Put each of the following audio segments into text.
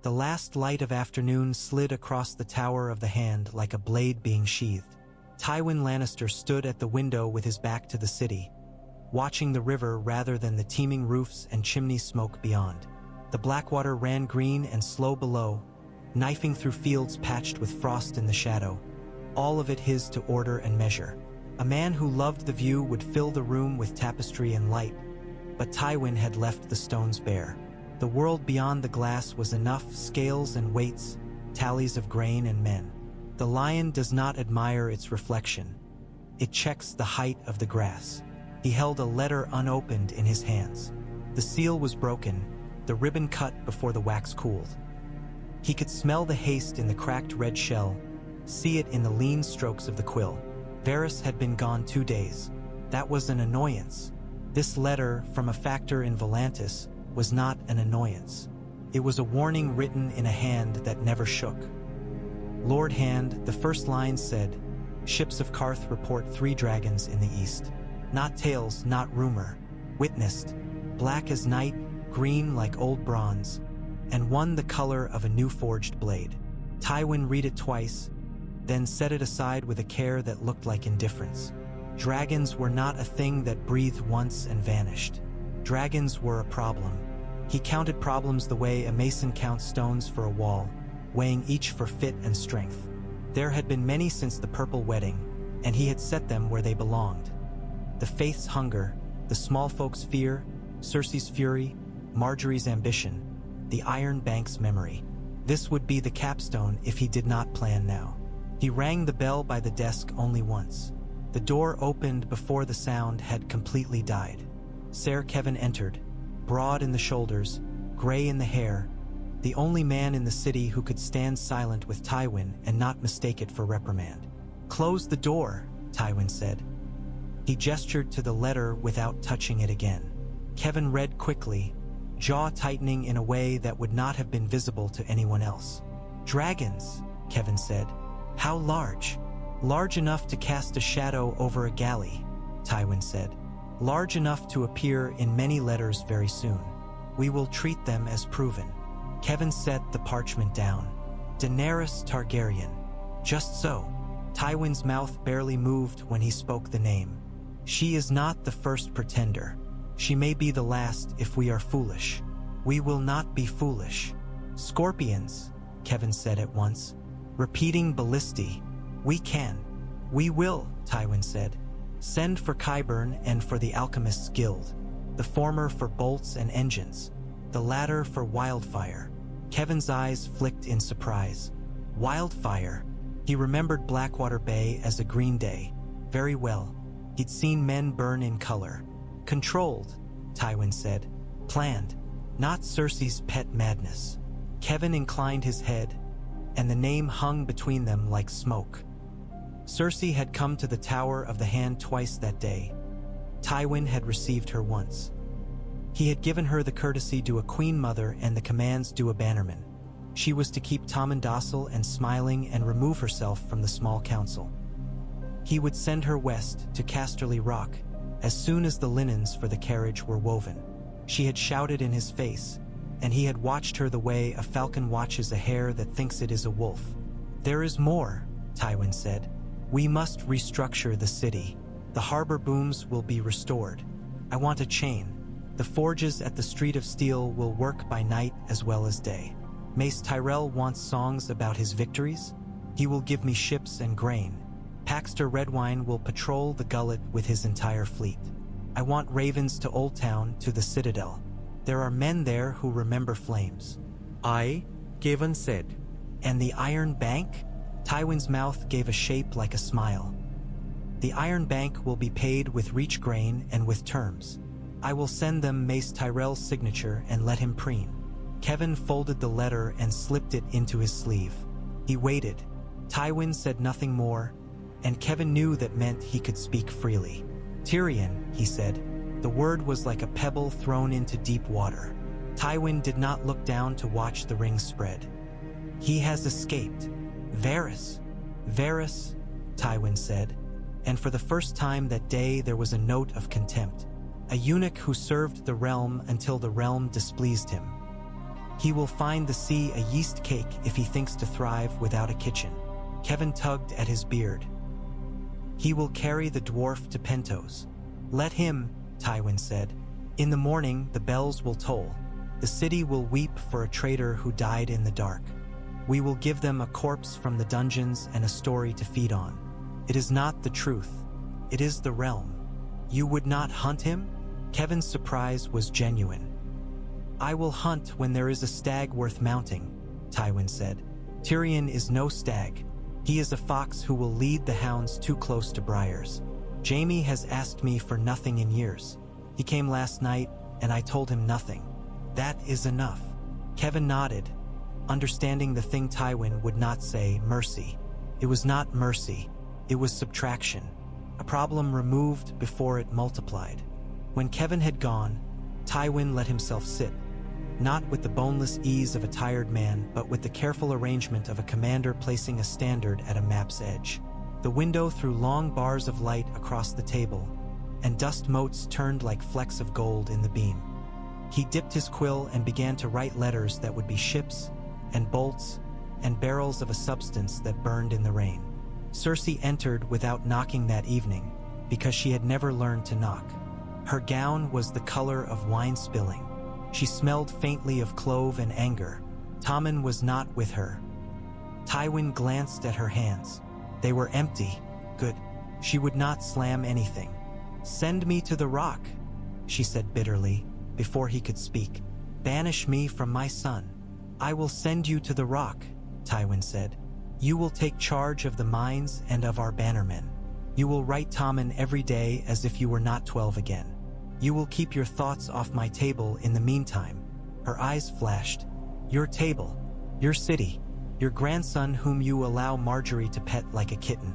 The last light of afternoon slid across the tower of the hand like a blade being sheathed. Tywin Lannister stood at the window with his back to the city, watching the river rather than the teeming roofs and chimney smoke beyond. The Blackwater ran green and slow below, knifing through fields patched with frost in the shadow, all of it his to order and measure. A man who loved the view would fill the room with tapestry and light, but Tywin had left the stones bare. The world beyond the glass was enough scales and weights, tallies of grain and men. The lion does not admire its reflection. It checks the height of the grass. He held a letter unopened in his hands. The seal was broken, the ribbon cut before the wax cooled. He could smell the haste in the cracked red shell, see it in the lean strokes of the quill. Varys had been gone 2 days. That was an annoyance. This letter from a factor in Volantis was not an annoyance. It was a warning written in a hand that never shook. Lord Hand, the first line said, "Ships of Karth report 3 dragons in the east. Not tales, not rumor. Witnessed, black as night, green like old bronze, and one the color of a new forged blade." Tywin read it twice, then set it aside with a care that looked like indifference. Dragons were not a thing that breathed once and vanished. Dragons were a problem. He counted problems the way a mason counts stones for a wall, weighing each for fit and strength. There had been many since the Purple Wedding, and he had set them where they belonged. The Faith's hunger, the small folk's fear, Cersei's fury, Marjorie's ambition, the Iron Bank's memory. This would be the capstone if he did not plan now. He rang the bell by the desk only once. The door opened before the sound had completely died. Ser Kevan entered, broad in the shoulders, gray in the hair, the only man in the city who could stand silent with Tywin and not mistake it for reprimand. "Close the door," Tywin said. He gestured to the letter without touching it again. Kevan read quickly, jaw tightening in a way that would not have been visible to anyone else. "Dragons," Kevan said. "How large?" "Large enough to cast a shadow over a galley," Tywin said. "Large enough to appear in many letters very soon. We will treat them as proven." Kevan set the parchment down. "Daenerys Targaryen." "Just so." Tywin's mouth barely moved when he spoke the name. "She is not the first pretender. She may be the last if we are foolish. We will not be foolish." "Scorpions," Kevan said at once, repeating ballisti. "We can." "We will," Tywin said. "Send for Qyburn and for the Alchemists' Guild, the former for bolts and engines, the latter for wildfire." Kevan's eyes flicked in surprise. Wildfire? He remembered Blackwater Bay as a green day. Very well. He'd seen men burn in color. "Controlled," Tywin said. "Planned. Not Cersei's pet madness." Kevan inclined his head, and the name hung between them like smoke. Cersei had come to the Tower of the Hand twice that day. Tywin had received her once. He had given her the courtesy due a queen mother and the commands due a bannerman. She was to keep calm and docile and smiling and remove herself from the small council. He would send her west to Casterly Rock as soon as the linens for the carriage were woven. She had shouted in his face, and he had watched her the way a falcon watches a hare that thinks it is a wolf. "There is more," Tywin said. "We must restructure the city. The harbor booms will be restored. I want a chain. The forges at the Street of Steel will work by night as well as day. Mace Tyrell wants songs about his victories. He will give me ships and grain. Paxter Redwine will patrol the gullet with his entire fleet. I want ravens to Old Town, to the Citadel. There are men there who remember flames." "Aye," Kevan said. "And the Iron Bank?" Tywin's mouth gave a shape like a smile. "The Iron Bank will be paid with reach grain and with terms. I will send them Mace Tyrell's signature and let him preen." Kevan folded the letter and slipped it into his sleeve. He waited. Tywin said nothing more, and Kevan knew that meant he could speak freely. "Tyrion," he said. The word was like a pebble thrown into deep water. Tywin did not look down to watch the ring spread. "He has escaped." "Varys." "Varys," Tywin said, and for the first time that day there was a note of contempt. "A eunuch who served the realm until the realm displeased him." He will find the sea a yeast cake if he thinks to thrive without a kitchen. Kevin tugged at his beard. He will carry the dwarf to Pentos. Let him, Tywin said. In the morning, the bells will toll. The city will weep for a traitor who died in the dark. We will give them a corpse from the dungeons and a story to feed on. It is not the truth. It is the realm. You would not hunt him? Kevin's surprise was genuine. I will hunt when there is a stag worth mounting, Tywin said. Tyrion is no stag. He is a fox who will lead the hounds too close to briars. Jaime has asked me for nothing in years. He came last night, and I told him nothing. That is enough. Kevin nodded, understanding the thing Tywin would not say, mercy. It was not mercy. It was subtraction. A problem removed before it multiplied. When Kevin had gone, Tywin let himself sit, not with the boneless ease of a tired man, but with the careful arrangement of a commander placing a standard at a map's edge. The window threw long bars of light across the table, and dust motes turned like flecks of gold in the beam. He dipped his quill and began to write letters that would be ships and bolts and barrels of a substance that burned in the rain. Cersei entered without knocking that evening, because she had never learned to knock. Her gown was the color of wine spilling. She smelled faintly of clove and anger. Tommen was not with her. Tywin glanced at her hands. They were empty. Good. She would not slam anything. Send me to the rock, she said bitterly, before he could speak. Banish me from my son. I will send you to the rock, Tywin said. You will take charge of the mines and of our bannermen. You will write Tommen every day as if you were not 12 again. You will keep your thoughts off my table in the meantime. Her eyes flashed. Your table, your city, your grandson whom you allow Marjorie to pet like a kitten,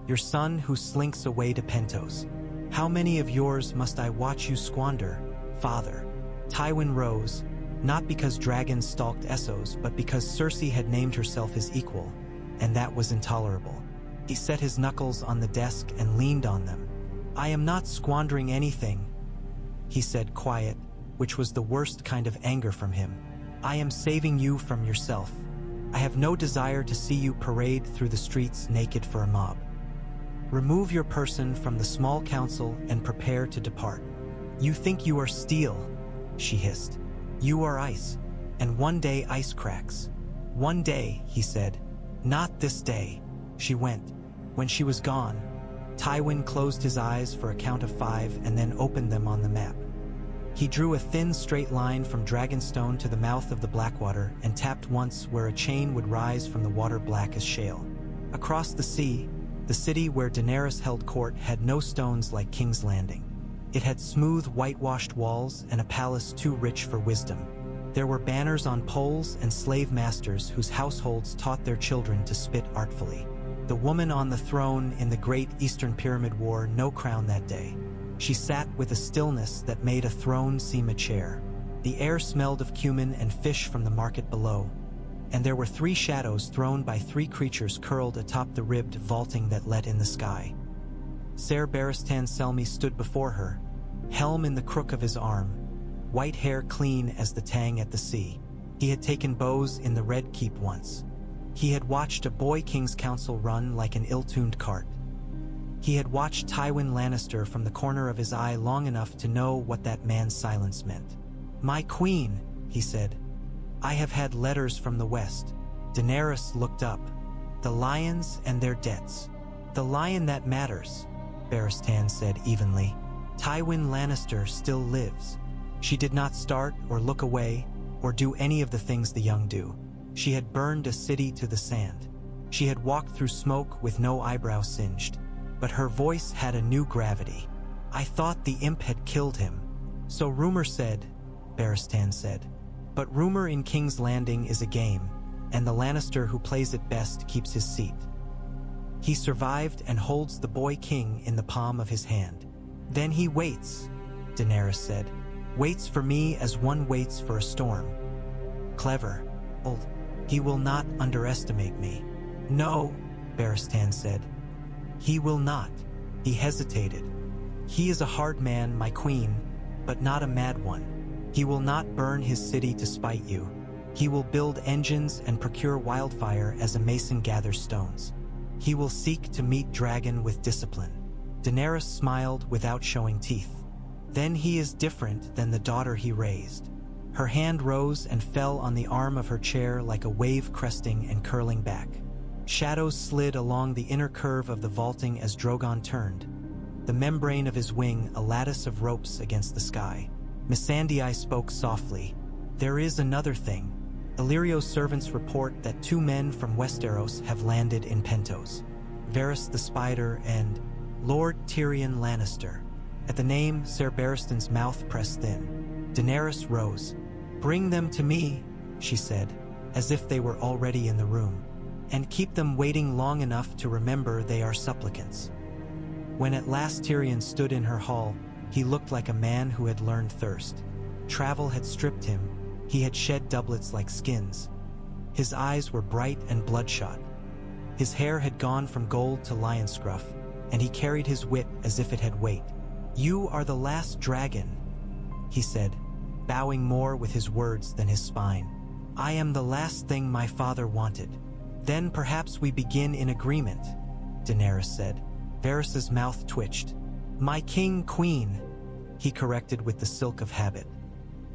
your son who slinks away to Pentos. How many of yours must I watch you squander, father? Tywin rose, not because dragons stalked Essos, but because Cersei had named herself his equal, and that was intolerable. He set his knuckles on the desk and leaned on them. I am not squandering anything, he said, quiet, which was the worst kind of anger from him. I am saving you from yourself. I have no desire to see you parade through the streets naked for a mob. Remove your person from the small council and prepare to depart. You think you are steel, she hissed. You are ice, and one day ice cracks. One day, he said. Not this day. She went. When she was gone, Tywin closed his eyes for a count of 5 and then opened them on the map. He drew a thin straight line from Dragonstone to the mouth of the Blackwater and tapped once where a chain would rise from the water black as shale. Across the sea, the city where Daenerys held court had no stones like King's Landing. It had smooth whitewashed walls and a palace too rich for wisdom. There were banners on poles and slave masters whose households taught their children to spit artfully. The woman on the throne in the Great Eastern Pyramid wore no crown that day. She sat with a stillness that made a throne seem a chair. The air smelled of cumin and fish from the market below, and there were 3 shadows thrown by 3 creatures curled atop the ribbed vaulting that let in the sky. Ser Barristan Selmy stood before her, helm in the crook of his arm, white hair clean as the tang at the sea. He had taken bows in the Red Keep once. He had watched a boy king's council run like an ill-tuned cart. He had watched Tywin Lannister from the corner of his eye long enough to know what that man's silence meant. My queen, he said. I have had letters from the west. Daenerys looked up. The lions and their debts. The lion that matters, Barristan said evenly. Tywin Lannister still lives. She did not start or look away or do any of the things the young do. She had burned a city to the sand. She had walked through smoke with no eyebrow singed. But her voice had a new gravity. I thought the imp had killed him. So rumor said, Barristan said. But rumor in King's Landing is a game, and the Lannister who plays it best keeps his seat. He survived and holds the boy king in the palm of his hand. Then he waits, Daenerys said. Waits for me as one waits for a storm. Clever, old. He will not underestimate me. No, Barristan said. He will not. He hesitated. He is a hard man, my queen, but not a mad one. He will not burn his city to spite you. He will build engines and procure wildfire as a mason gathers stones. He will seek to meet dragon with discipline. Daenerys smiled without showing teeth. Then he is different than the daughter he raised. Her hand rose and fell on the arm of her chair like a wave cresting and curling back. Shadows slid along the inner curve of the vaulting as Drogon turned, the membrane of his wing a lattice of ropes against the sky. Missandei spoke softly. There is another thing. Illyrio's servants report that 2 men from Westeros have landed in Pentos. Varys the Spider and Lord Tyrion Lannister. At the name, Ser Barristan's mouth pressed thin. Daenerys rose. Bring them to me, she said, as if they were already in the room. And keep them waiting long enough to remember they are supplicants. When at last Tyrion stood in her hall, he looked like a man who had learned thirst. Travel had stripped him. He had shed doublets like skins. His eyes were bright and bloodshot. His hair had gone from gold to lion scruff, and he carried his wit as if it had weight. You are the last dragon, he said, bowing more with his words than his spine. I am the last thing my father wanted. Then perhaps we begin in agreement, Daenerys said. Varys's mouth twitched. My king, queen, he corrected with the silk of habit.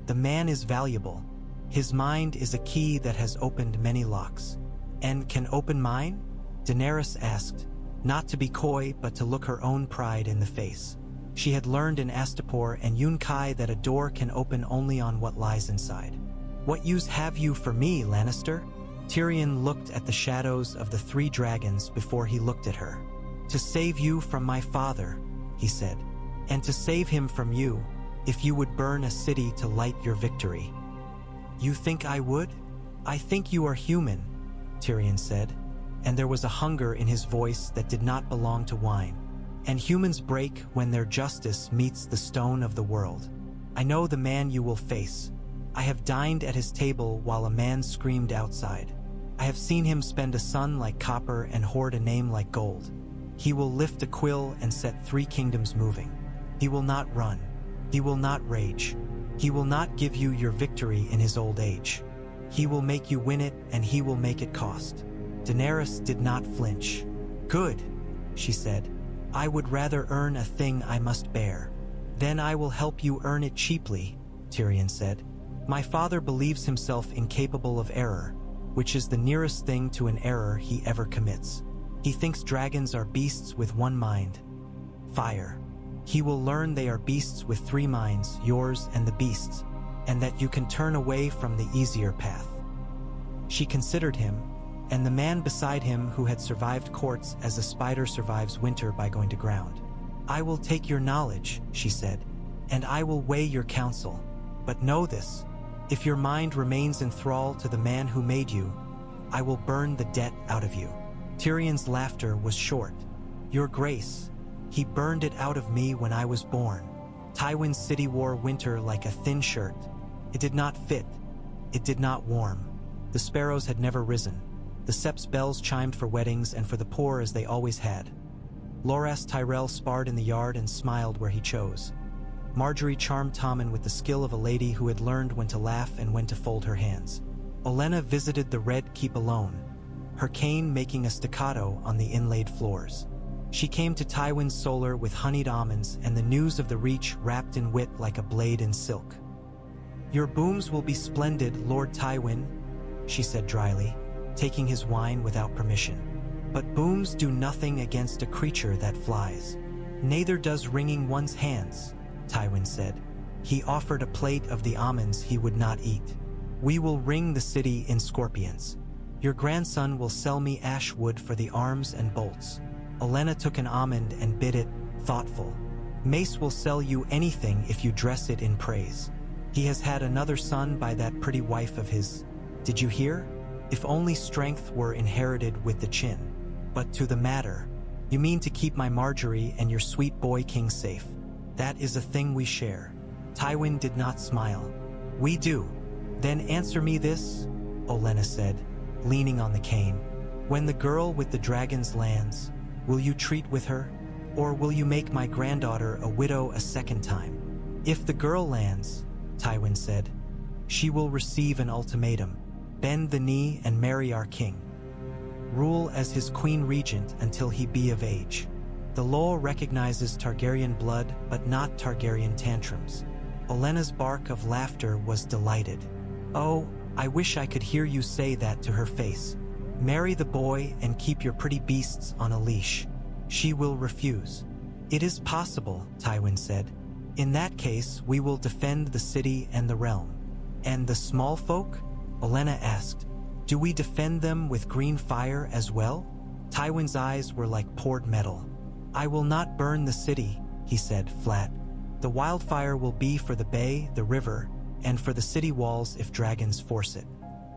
The man is valuable. His mind is a key that has opened many locks. And can open mine? Daenerys asked, not to be coy but to look her own pride in the face. She had learned in Astapor and Yunkai that a door can open only on what lies inside. What use have you for me, Lannister? Tyrion looked at the shadows of the 3 dragons before he looked at her. To save you from my father, he said, and to save him from you, if you would burn a city to light your victory. You think I would? I think you are human, Tyrion said, and there was a hunger in his voice that did not belong to wine. And humans break when their justice meets the stone of the world. I know the man you will face. I have dined at his table while a man screamed outside. I have seen him spend a sun like copper and hoard a name like gold. He will lift a quill and set 3 kingdoms moving. He will not run. He will not rage. He will not give you your victory in his old age. He will make you win it, and he will make it cost. Daenerys did not flinch. Good, she said. I would rather earn a thing I must bear. Then I will help you earn it cheaply, Tyrion said. My father believes himself incapable of error, which is the nearest thing to an error he ever commits. He thinks dragons are beasts with 1 mind. Fire. He will learn they are beasts with 3 minds, yours and the beast's, and that you can turn away from the easier path. She considered him, and the man beside him who had survived courts as a spider survives winter by going to ground. I will take your knowledge, she said, and I will weigh your counsel. But know this, if your mind remains in thrall to the man who made you, I will burn the debt out of you. Tyrion's laughter was short. Your grace, he burned it out of me when I was born. Tywin's city wore winter like a thin shirt. It did not fit. It did not warm. The sparrows had never risen. The Sept's bells chimed for weddings and for the poor as they always had. Loras Tyrell sparred in the yard and smiled where he chose. Marjorie charmed Tommen with the skill of a lady who had learned when to laugh and when to fold her hands. Olenna visited the Red Keep alone, her cane making a staccato on the inlaid floors. She came to Tywin's solar with honeyed almonds and the news of the Reach wrapped in wit like a blade in silk. Your booms will be splendid, Lord Tywin, she said dryly, taking his wine without permission. But booms do nothing against a creature that flies. Neither does wringing one's hands, Tywin said. He offered a plate of the almonds he would not eat. We will ring the city in scorpions. Your grandson will sell me ash wood for the arms and bolts. Olenna took an almond and bit it, thoughtful. Mace will sell you anything if you dress it in praise. He has had another son by that pretty wife of his. Did you hear? If only strength were inherited with the chin. But to the matter, you mean to keep my Marjorie and your sweet boy king safe. That is a thing we share. Tywin did not smile. We do. Then answer me this, Olenna said, leaning on the cane. When the girl with the dragons lands, will you treat with her? Or will you make my granddaughter a widow a second time? If the girl lands, Tywin said, she will receive an ultimatum. Bend the knee and marry our king. Rule as his queen regent until he be of age. The law recognizes Targaryen blood, but not Targaryen tantrums. Olenna's bark of laughter was delighted. Oh, I wish I could hear you say that to her face. Marry the boy and keep your pretty beasts on a leash. She will refuse. It is possible, Tywin said. In that case, we will defend the city and the realm. And the small folk? Olenna asked. Do we defend them with green fire as well? Tywin's eyes were like poured metal. I will not burn the city, he said, flat. The wildfire will be for the bay, the river, and for the city walls if dragons force it.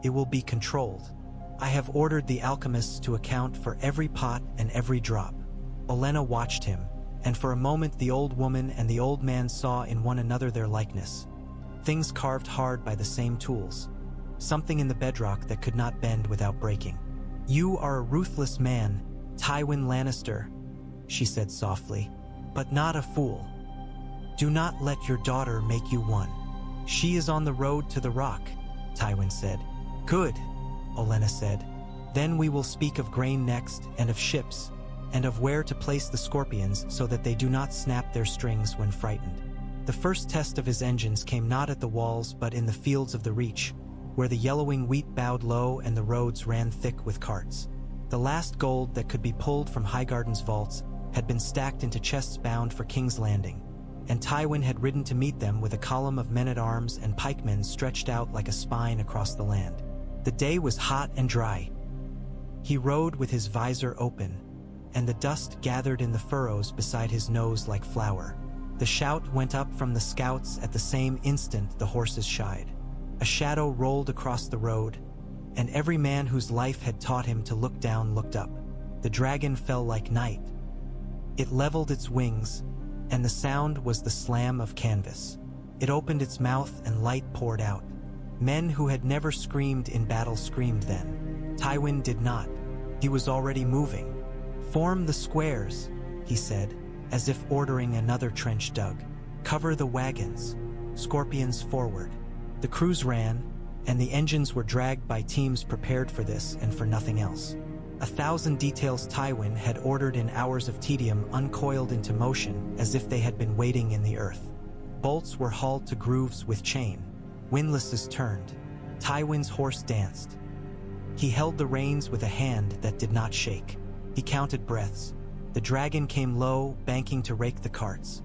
It will be controlled. I have ordered the alchemists to account for every pot and every drop. Olenna watched him, and for a moment the old woman and the old man saw in one another their likeness. Things carved hard by the same tools. Something in the bedrock that could not bend without breaking. You are a ruthless man, Tywin Lannister, she said softly, but not a fool. Do not let your daughter make you one. She is on the road to the rock, Tywin said. Good, Olenna said. Then we will speak of grain next, and of ships, and of where to place the scorpions so that they do not snap their strings when frightened. The first test of his engines came not at the walls but in the fields of the Reach, where the yellowing wheat bowed low and the roads ran thick with carts. The last gold that could be pulled from Highgarden's vaults had been stacked into chests bound for King's Landing, and Tywin had ridden to meet them with a column of men-at-arms and pikemen stretched out like a spine across the land. The day was hot and dry. He rode with his visor open, and the dust gathered in the furrows beside his nose like flour. The shout went up from the scouts at the same instant the horses shied. A shadow rolled across the road, and every man whose life had taught him to look down looked up. The dragon fell like night. It leveled its wings, and the sound was the slam of canvas. It opened its mouth and light poured out. Men who had never screamed in battle screamed then. Tywin did not. He was already moving. Form the squares, he said, as if ordering another trench dug. Cover the wagons. Scorpions forward. The crews ran, and the engines were dragged by teams prepared for this and for nothing else. 1,000 details Tywin had ordered in hours of tedium uncoiled into motion as if they had been waiting in the earth. Bolts were hauled to grooves with chain. Windlasses turned. Tywin's horse danced. He held the reins with a hand that did not shake. He counted breaths. The dragon came low, banking to rake the carts.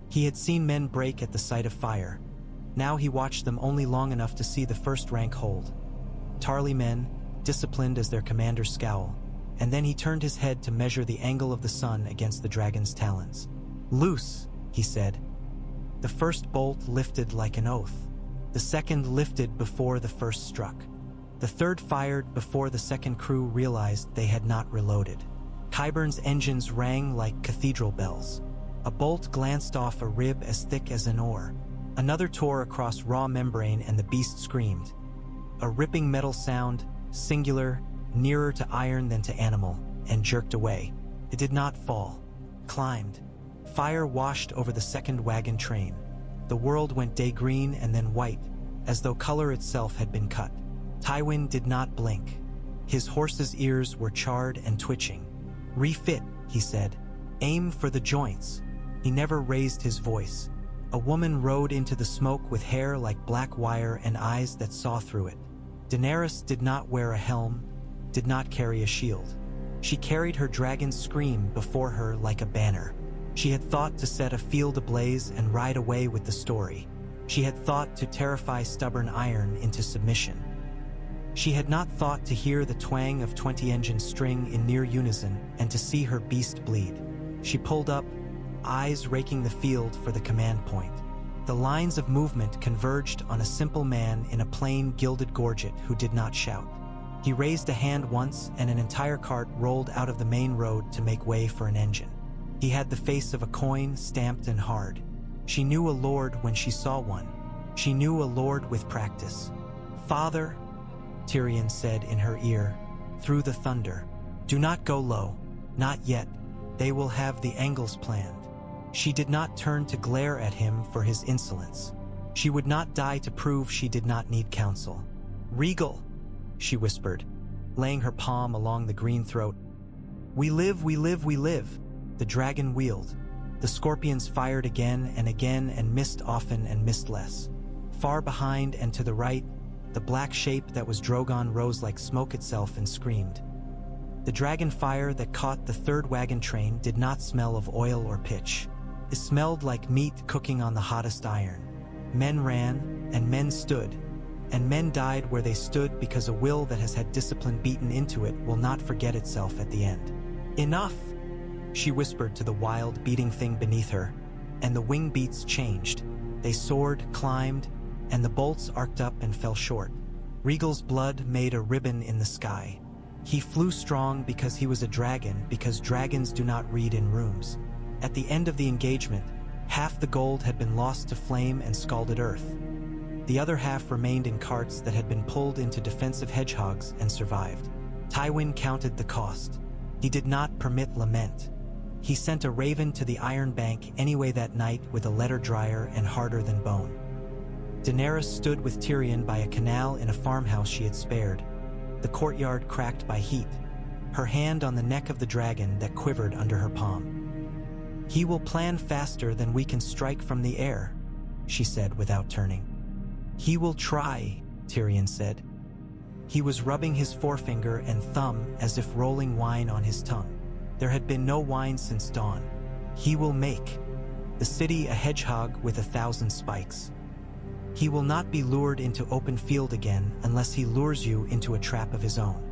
He had seen men break at the sight of fire. Now he watched them only long enough to see the first rank hold. Tarly men, disciplined as their commander's scowl, and then he turned his head to measure the angle of the sun against the dragon's talons. Loose, he said. The first bolt lifted like an oath. The second lifted before the first struck. The third fired before the second crew realized they had not reloaded. Qyburn's engines rang like cathedral bells. A bolt glanced off a rib as thick as an oar. Another tore across raw membrane and the beast screamed. A ripping metal sound, singular, nearer to iron than to animal, and jerked away. It did not fall. Climbed. Fire washed over the second wagon train. The world went day green and then white, as though color itself had been cut. Tywin did not blink. His horse's ears were charred and twitching. Refit, he said. Aim for the joints. He never raised his voice. A woman rode into the smoke with hair like black wire and eyes that saw through it. Daenerys did not wear a helm, did not carry a shield. She carried her dragon's scream before her like a banner. She had thought to set a field ablaze and ride away with the story. She had thought to terrify stubborn iron into submission. She had not thought to hear the twang of 20 engines string in near unison and to see her beast bleed. She pulled up, eyes raking the field for the command point. The lines of movement converged on a simple man in a plain gilded gorget who did not shout. He raised a hand once and an entire cart rolled out of the main road to make way for an engine. He had the face of a coin, stamped and hard. She knew a lord when she saw one. She knew a lord with practice. Father, Tyrion said in her ear, through the thunder, do not go low, not yet. They will have the angles planned. She did not turn to glare at him for his insolence. She would not die to prove she did not need counsel. Regal, she whispered, laying her palm along the green throat. We live, we live, we live. The dragon wheeled. The scorpions fired again and missed often and missed less. Far behind and to the right, the black shape that was Drogon rose like smoke itself and screamed. The dragon fire that caught the third wagon train did not smell of oil or pitch. It smelled like meat cooking on the hottest iron. Men ran, and men stood, and men died where they stood because a will that has had discipline beaten into it will not forget itself at the end. Enough, she whispered to the wild, beating thing beneath her, and the wing beats changed. They soared, climbed, and the bolts arced up and fell short. Rhaegal's blood made a ribbon in the sky. He flew strong because he was a dragon, because dragons do not read in rooms. At the end of the engagement, half the gold had been lost to flame and scalded earth. The other half remained in carts that had been pulled into defensive hedgehogs and survived. Tywin counted the cost. He did not permit lament. He sent a raven to the Iron Bank anyway that night with a letter drier and harder than bone. Daenerys stood with Tyrion by a canal in a farmhouse she had spared, the courtyard cracked by heat, her hand on the neck of the dragon that quivered under her palm. He will plan faster than we can strike from the air, she said without turning. He will try, Tyrion said. He was rubbing his forefinger and thumb as if rolling wine on his tongue. There had been no wine since dawn. He will make the city a hedgehog with 1,000 spikes. He will not be lured into open field again unless he lures you into a trap of his own.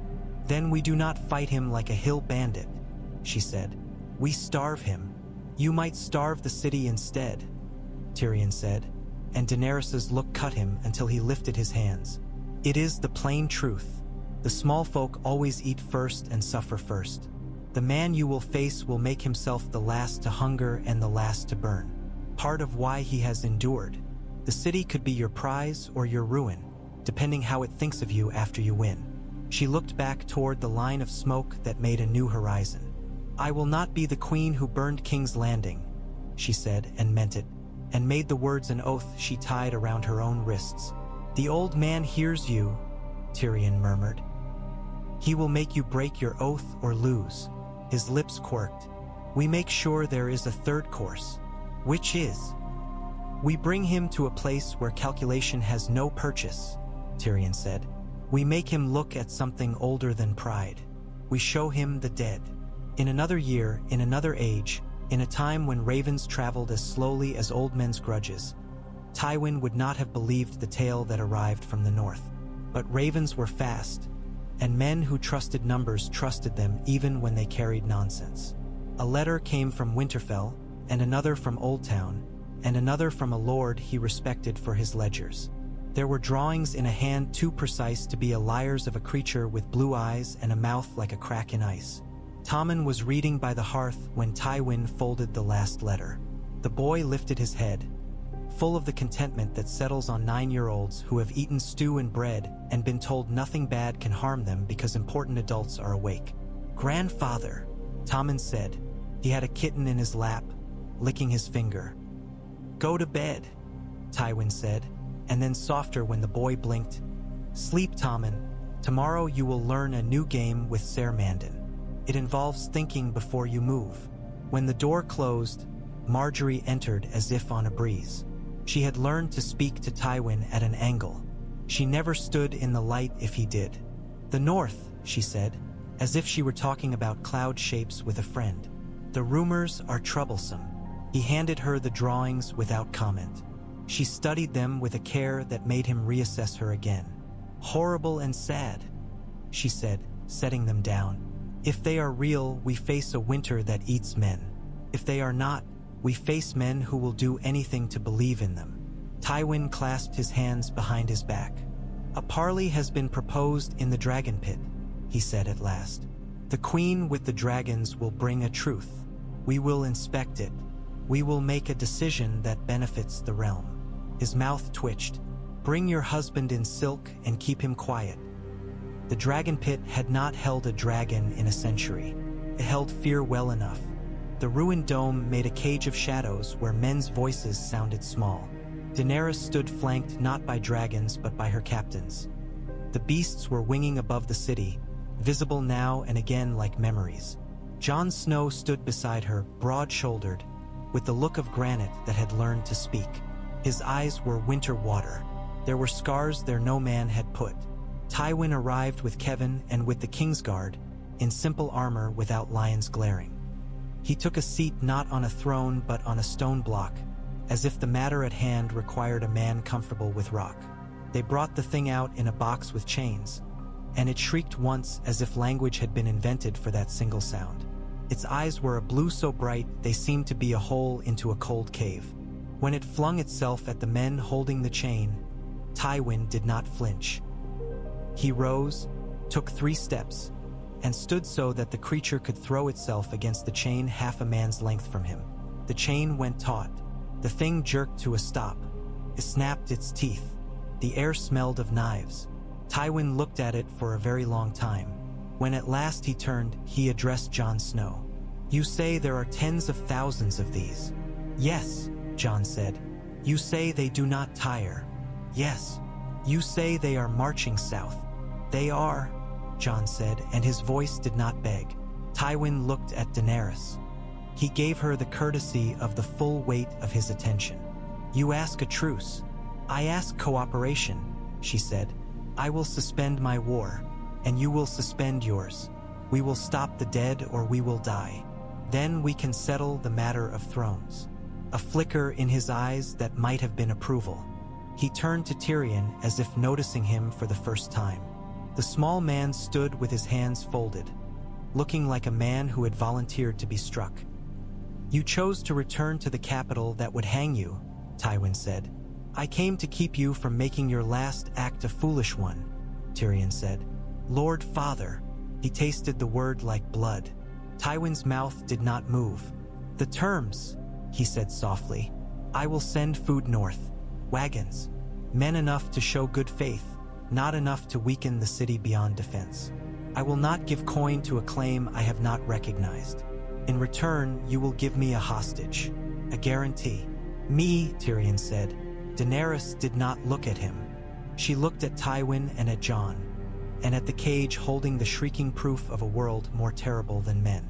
Then we do not fight him like a hill bandit, she said. We starve him. You might starve the city instead, Tyrion said, and Daenerys's look cut him until he lifted his hands. It is the plain truth. The small folk always eat first and suffer first. The man you will face will make himself the last to hunger and the last to burn. Part of why he has endured. The city could be your prize or your ruin, depending how it thinks of you after you win. She looked back toward the line of smoke that made a new horizon. I will not be the queen who burned King's Landing, she said, and meant it, and made the words an oath she tied around her own wrists. The old man hears you, Tyrion murmured. He will make you break your oath or lose. His lips quirked. We make sure there is a third course. Which is? We bring him to a place where calculation has no purchase, Tyrion said. We make him look at something older than pride. We show him the dead. In another year, in another age, in a time when ravens traveled as slowly as old men's grudges, Tywin would not have believed the tale that arrived from the north. But ravens were fast, and men who trusted numbers trusted them even when they carried nonsense. A letter came from Winterfell, and another from Oldtown, and another from a lord he respected for his ledgers. There were drawings in a hand too precise to be a liar's of a creature with blue eyes and a mouth like a crack in ice. Tommen was reading by the hearth when Tywin folded the last letter. The boy lifted his head, full of the contentment that settles on 9-year-olds who have eaten stew and bread and been told nothing bad can harm them because important adults are awake. Grandfather, Tommen said. He had a kitten in his lap, licking his finger. Go to bed, Tywin said, and then softer when the boy blinked. Sleep, Tommen. Tomorrow you will learn a new game with Ser Mandon. It involves thinking before you move. When the door closed, Marjorie entered as if on a breeze. She had learned to speak to Tywin at an angle. She never stood in the light if he did. The north, she said, as if she were talking about cloud shapes with a friend. The rumors are troublesome. He handed her the drawings without comment. She studied them with a care that made him reassess her again. Horrible and sad, she said, setting them down. If they are real, we face a winter that eats men. If they are not, we face men who will do anything to believe in them. Tywin clasped his hands behind his back. A parley has been proposed in the dragon pit, he said at last. The queen with the dragons will bring a truth. We will inspect it. We will make a decision that benefits the realm. His mouth twitched. Bring your husband in silk and keep him quiet. The dragon pit had not held a dragon in a century. It held fear well enough. The ruined dome made a cage of shadows where men's voices sounded small. Daenerys stood flanked not by dragons but by her captains. The beasts were winging above the city, visible now and again like memories. Jon Snow stood beside her, broad-shouldered, with the look of granite that had learned to speak. His eyes were winter water. There were scars there no man had put. Tywin arrived with Kevan and with the Kingsguard, in simple armor without lions glaring. He took a seat not on a throne but on a stone block, as if the matter at hand required a man comfortable with rock. They brought the thing out in a box with chains, and it shrieked once as if language had been invented for that single sound. Its eyes were a blue so bright they seemed to be a hole into a cold cave. When it flung itself at the men holding the chain, Tywin did not flinch. He rose, took 3 steps, and stood so that the creature could throw itself against the chain half a man's length from him. The chain went taut. The thing jerked to a stop. It snapped its teeth. The air smelled of knives. Tywin looked at it for a very long time. When at last he turned, he addressed Jon Snow. "You say there are tens of thousands of these." "Yes," Jon said. "You say they do not tire." "Yes." "You say they are marching south." "They are," Jon said, and his voice did not beg. Tywin looked at Daenerys. He gave her the courtesy of the full weight of his attention. "You ask a truce. I ask cooperation," she said. "I will suspend my war, and you will suspend yours. We will stop the dead or we will die. Then we can settle the matter of thrones." A flicker in his eyes that might have been approval. He turned to Tyrion as if noticing him for the first time. The small man stood with his hands folded, looking like a man who had volunteered to be struck. "You chose to return to the capital that would hang you," Tywin said. "I came to keep you from making your last act a foolish one," Tyrion said. "Lord Father," he tasted the word like blood. Tywin's mouth did not move. "The terms," he said softly. "I will send food north. Wagons. Men enough to show good faith, not enough to weaken the city beyond defense. I will not give coin to a claim I have not recognized. In return, you will give me a hostage. A guarantee." "Me," Tyrion said. Daenerys did not look at him. She looked at Tywin and at Jon, and at the cage holding the shrieking proof of a world more terrible than men.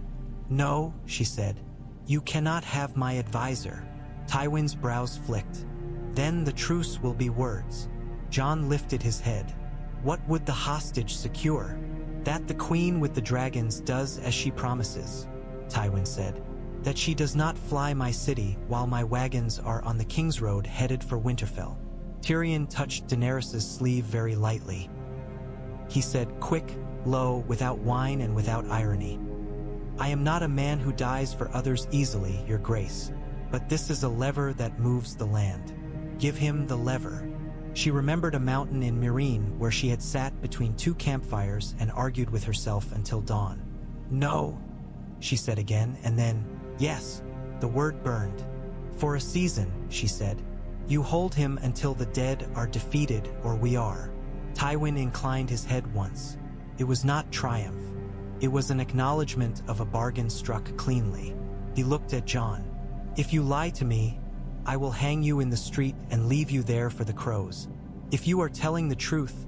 "No," she said. "You cannot have my advisor." Tywin's brows flicked. "Then the truce will be words." Jon lifted his head. "What would the hostage secure?" "That the queen with the dragons does as she promises," Tywin said. "That she does not fly my city while my wagons are on the King's Road headed for Winterfell." Tyrion touched Daenerys' sleeve very lightly. He said, quick, low, without whine and without irony, "I am not a man who dies for others easily, your grace. But this is a lever that moves the land. Give him the lever." She remembered a mountain in Meereen where she had sat between 2 campfires and argued with herself until dawn. "No," she said again, and then, "Yes." The word burned. "For a season," she said. "You hold him until the dead are defeated or we are." Tywin inclined his head once. It was not triumph. It was an acknowledgement of a bargain struck cleanly. He looked at Jon. "If you lie to me, I will hang you in the street and leave you there for the crows. If you are telling the truth,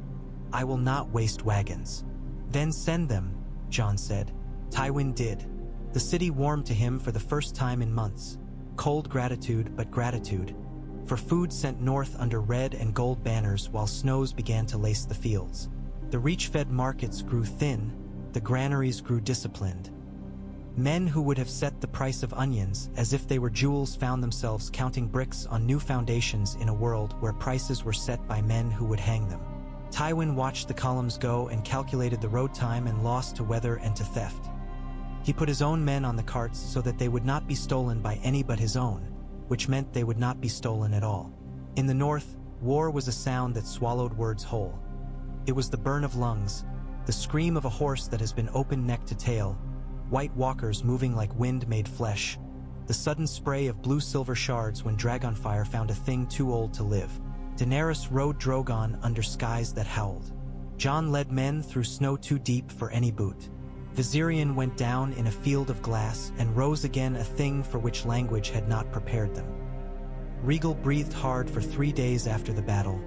I will not waste wagons." "Then send them," Jon said. Tywin did. The city warmed to him for the first time in months. Cold gratitude, but gratitude. For food sent north under red and gold banners while snows began to lace the fields. The reach-fed markets grew thin, the granaries grew disciplined. Men who would have set the price of onions as if they were jewels found themselves counting bricks on new foundations in a world where prices were set by men who would hang them. Tywin watched the columns go and calculated the road time and loss to weather and to theft. He put his own men on the carts so that they would not be stolen by any but his own, which meant they would not be stolen at all. In the north, war was a sound that swallowed words whole. It was the burn of lungs, the scream of a horse that has been open neck to tail, white walkers moving like wind-made flesh, the sudden spray of blue-silver shards when Dragonfire found a thing too old to live. Daenerys rode Drogon under skies that howled. Jon led men through snow too deep for any boot. Viserion went down in a field of glass and rose again a thing for which language had not prepared them. Rhaegal breathed hard for 3 days after the battle,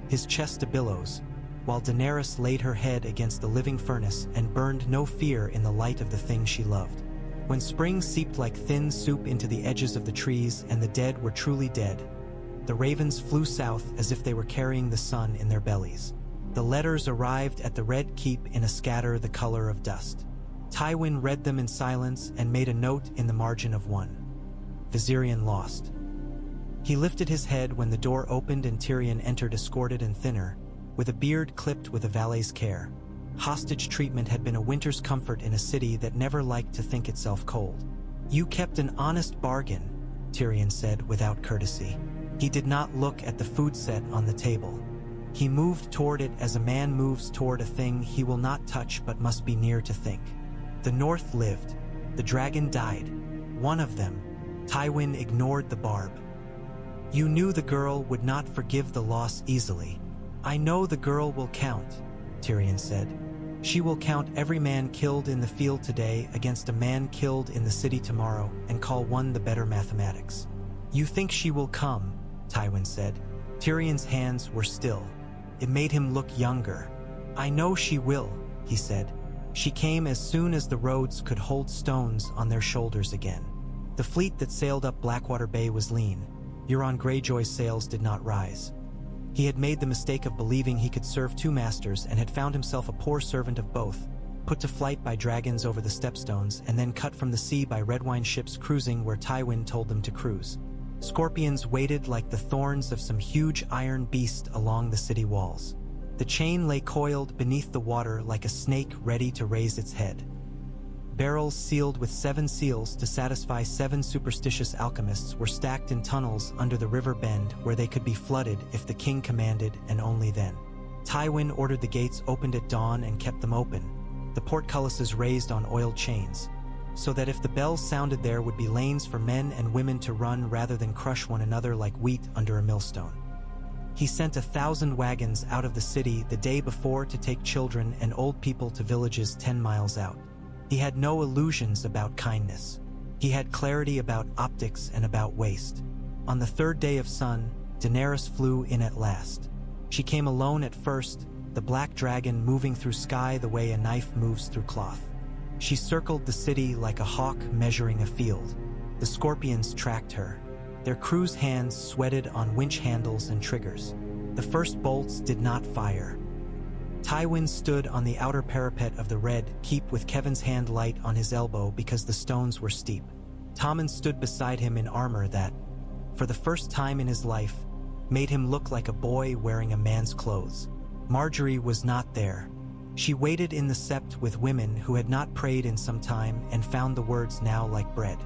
his chest a billows, while Daenerys laid her head against the living furnace and burned no fear in the light of the thing she loved. When spring seeped like thin soup into the edges of the trees and the dead were truly dead, the ravens flew south as if they were carrying the sun in their bellies. The letters arrived at the Red Keep in a scatter the color of dust. Tywin read them in silence and made a note in the margin of one. Viserion lost. He lifted his head when the door opened and Tyrion entered, escorted and thinner, with a beard clipped with a valet's care. Hostage treatment had been a winter's comfort in a city that never liked to think itself cold. "You kept an honest bargain," Tyrion said without courtesy. He did not look at the food set on the table. He moved toward it as a man moves toward a thing he will not touch but must be near to think. The North lived. The dragon died. One of them. Tywin ignored the barb. "You knew the girl would not forgive the loss easily." "I know the girl will count," Tyrion said. "She will count every man killed in the field today against a man killed in the city tomorrow and call one the better mathematics." "You think she will come," Tywin said. Tyrion's hands were still. It made him look younger. "I know she will," he said. "She came as soon as the roads could hold stones on their shoulders again." The fleet that sailed up Blackwater Bay was lean. Euron Greyjoy's sails did not rise. He had made the mistake of believing he could serve two masters and had found himself a poor servant of both, put to flight by dragons over the stepstones and then cut from the sea by redwine ships cruising where Tywin told them to cruise. Scorpions waited like the thorns of some huge iron beast along the city walls. The chain lay coiled beneath the water like a snake ready to raise its head. Barrels sealed with 7 seals to satisfy 7 superstitious alchemists were stacked in tunnels under the river bend where they could be flooded if the king commanded, and only then. Tywin ordered the gates opened at dawn and kept them open, the portcullises raised on oiled chains, so that if the bells sounded there would be lanes for men and women to run rather than crush one another like wheat under a millstone. He sent 1,000 wagons out of the city the day before to take children and old people to villages 10 miles out. He had no illusions about kindness. He had clarity about optics and about waste. On the 3rd day of sun, Daenerys flew in at last. She came alone at first, the black dragon moving through sky the way a knife moves through cloth. She circled the city like a hawk measuring a field. The scorpions tracked her. Their crew's hands sweated on winch handles and triggers. The first bolts did not fire. Tywin stood on the outer parapet of the Red Keep with Kevin's hand light on his elbow because the stones were steep. Tommen stood beside him in armor that, for the first time in his life, made him look like a boy wearing a man's clothes. Marjorie was not there. She waited in the sept with women who had not prayed in some time and found the words now like bread.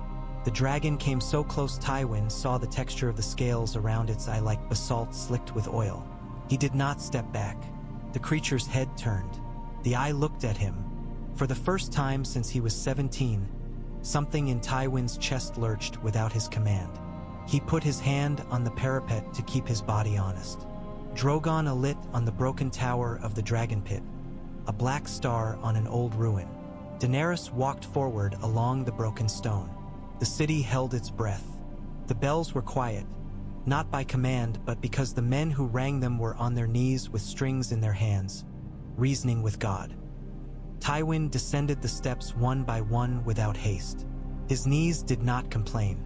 The dragon came so close Tywin saw the texture of the scales around its eye like basalt slicked with oil. He did not step back. The creature's head turned. The eye looked at him. For the first time since he was 17, something in Tywin's chest lurched without his command. He put his hand on the parapet to keep his body honest. Drogon alit on the broken tower of the dragon pit, a black star on an old ruin. Daenerys walked forward along the broken stone. The city held its breath. The bells were quiet, not by command but because the men who rang them were on their knees with strings in their hands, reasoning with God. Tywin descended the steps one by one without haste. His knees did not complain.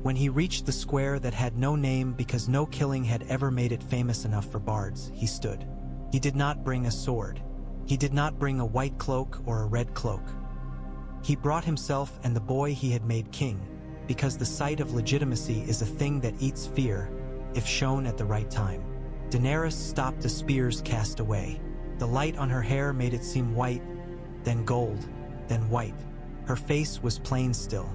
When he reached the square that had no name because no killing had ever made it famous enough for bards, he stood. He did not bring a sword. He did not bring a white cloak or a red cloak. He brought himself and the boy he had made king, because the sight of legitimacy is a thing that eats fear, if shown at the right time. Daenerys stopped the spears cast away. The light on her hair made it seem white, then gold, then white. Her face was plain still.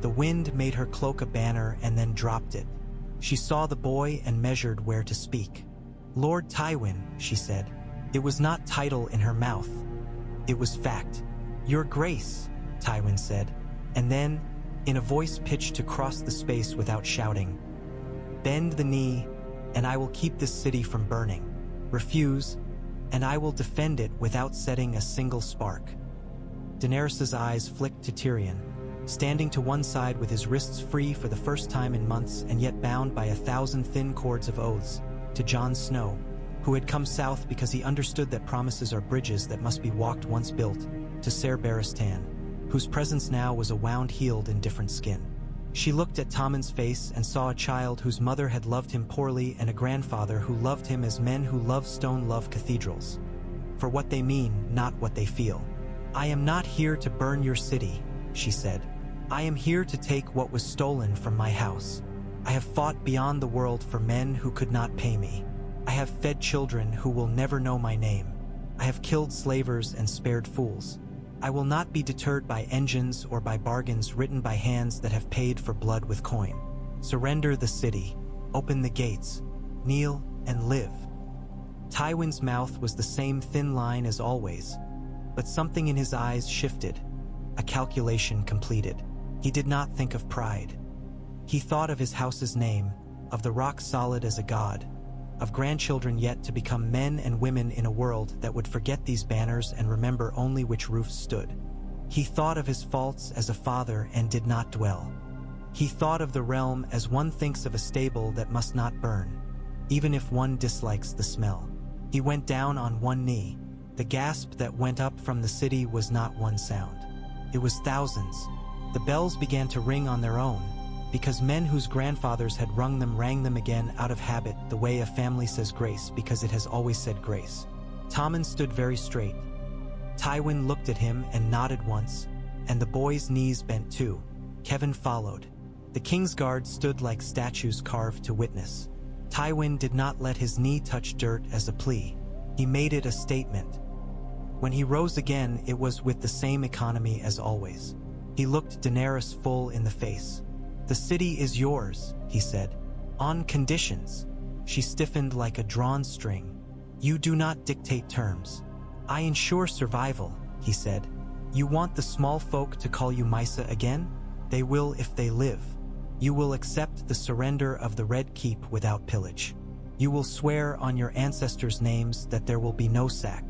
The wind made her cloak a banner and then dropped it. She saw the boy and measured where to speak. "Lord Tywin," she said. It was not title in her mouth. It was fact. "Your Grace," Tywin said, and then, in a voice pitched to cross the space without shouting, "Bend the knee, and I will keep this city from burning. Refuse, and I will defend it without setting a single spark." Daenerys' eyes flicked to Tyrion, standing to one side with his wrists free for the first time in months and yet bound by 1,000 thin cords of oaths, to Jon Snow, who had come south because he understood that promises are bridges that must be walked once built, to Ser Barristan, whose presence now was a wound-healed in different skin. She looked at Tommen's face and saw a child whose mother had loved him poorly and a grandfather who loved him as men who love stone love cathedrals. For what they mean, not what they feel. "I am not here to burn your city," she said. "I am here to take what was stolen from my house. I have fought beyond the world for men who could not pay me. I have fed children who will never know my name. I have killed slavers and spared fools. I will not be deterred by engines or by bargains written by hands that have paid for blood with coin. Surrender the city, open the gates, kneel and live." Tywin's mouth was the same thin line as always, but something in his eyes shifted, a calculation completed. He did not think of pride. He thought of his house's name, of the rock solid as a god, of grandchildren yet to become men and women in a world that would forget these banners and remember only which roofs stood. He thought of his faults as a father and did not dwell. He thought of the realm as one thinks of a stable that must not burn, even if one dislikes the smell. He went down on one knee. The gasp that went up from the city was not one sound. It was thousands. The bells began to ring on their own, because men whose grandfathers had rung them rang them again out of habit, the way a family says grace because it has always said grace. Tommen stood very straight. Tywin looked at him and nodded once, and the boy's knees bent too. Kevin followed. The king's guard stood like statues carved to witness. Tywin did not let his knee touch dirt as a plea. He made it a statement. When he rose again, it was with the same economy as always. He looked Daenerys full in the face. "The city is yours," he said, "on conditions." She stiffened like a drawn string. "You do not dictate terms. I ensure survival," he said. "You want the small folk to call you Mysa again? They will if they live. You will accept the surrender of the Red Keep without pillage. You will swear on your ancestors' names that there will be no sack.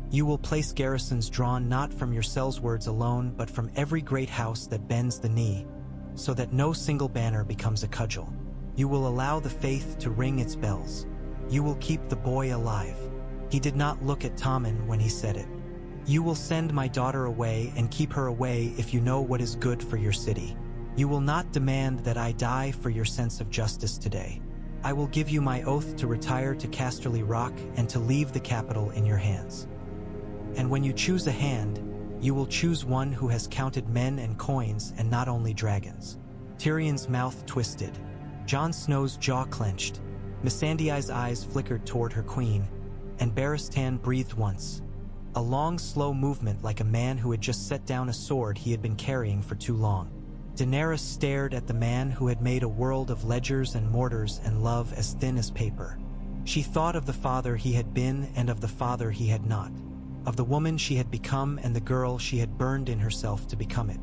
You will place garrisons drawn not from yourselves' words alone, but from every great house that bends the knee, so that no single banner becomes a cudgel. You will allow the faith to ring its bells. You will keep the boy alive." He did not look at Tommen when he said it. "You will send my daughter away and keep her away if you know what is good for your city. You will not demand that I die for your sense of justice today. I will give you my oath to retire to Casterly Rock and to leave the capital in your hands. And when you choose a hand, you will choose one who has counted men and coins and not only dragons." Tyrion's mouth twisted. Jon Snow's jaw clenched. Missandei's eyes flickered toward her queen, and Barristan breathed once. A long, slow movement like a man who had just set down a sword he had been carrying for too long. Daenerys stared at the man who had made a world of ledgers and mortars and love as thin as paper. She thought of the father he had been and of the father he had not, of the woman she had become and the girl she had burned in herself to become it.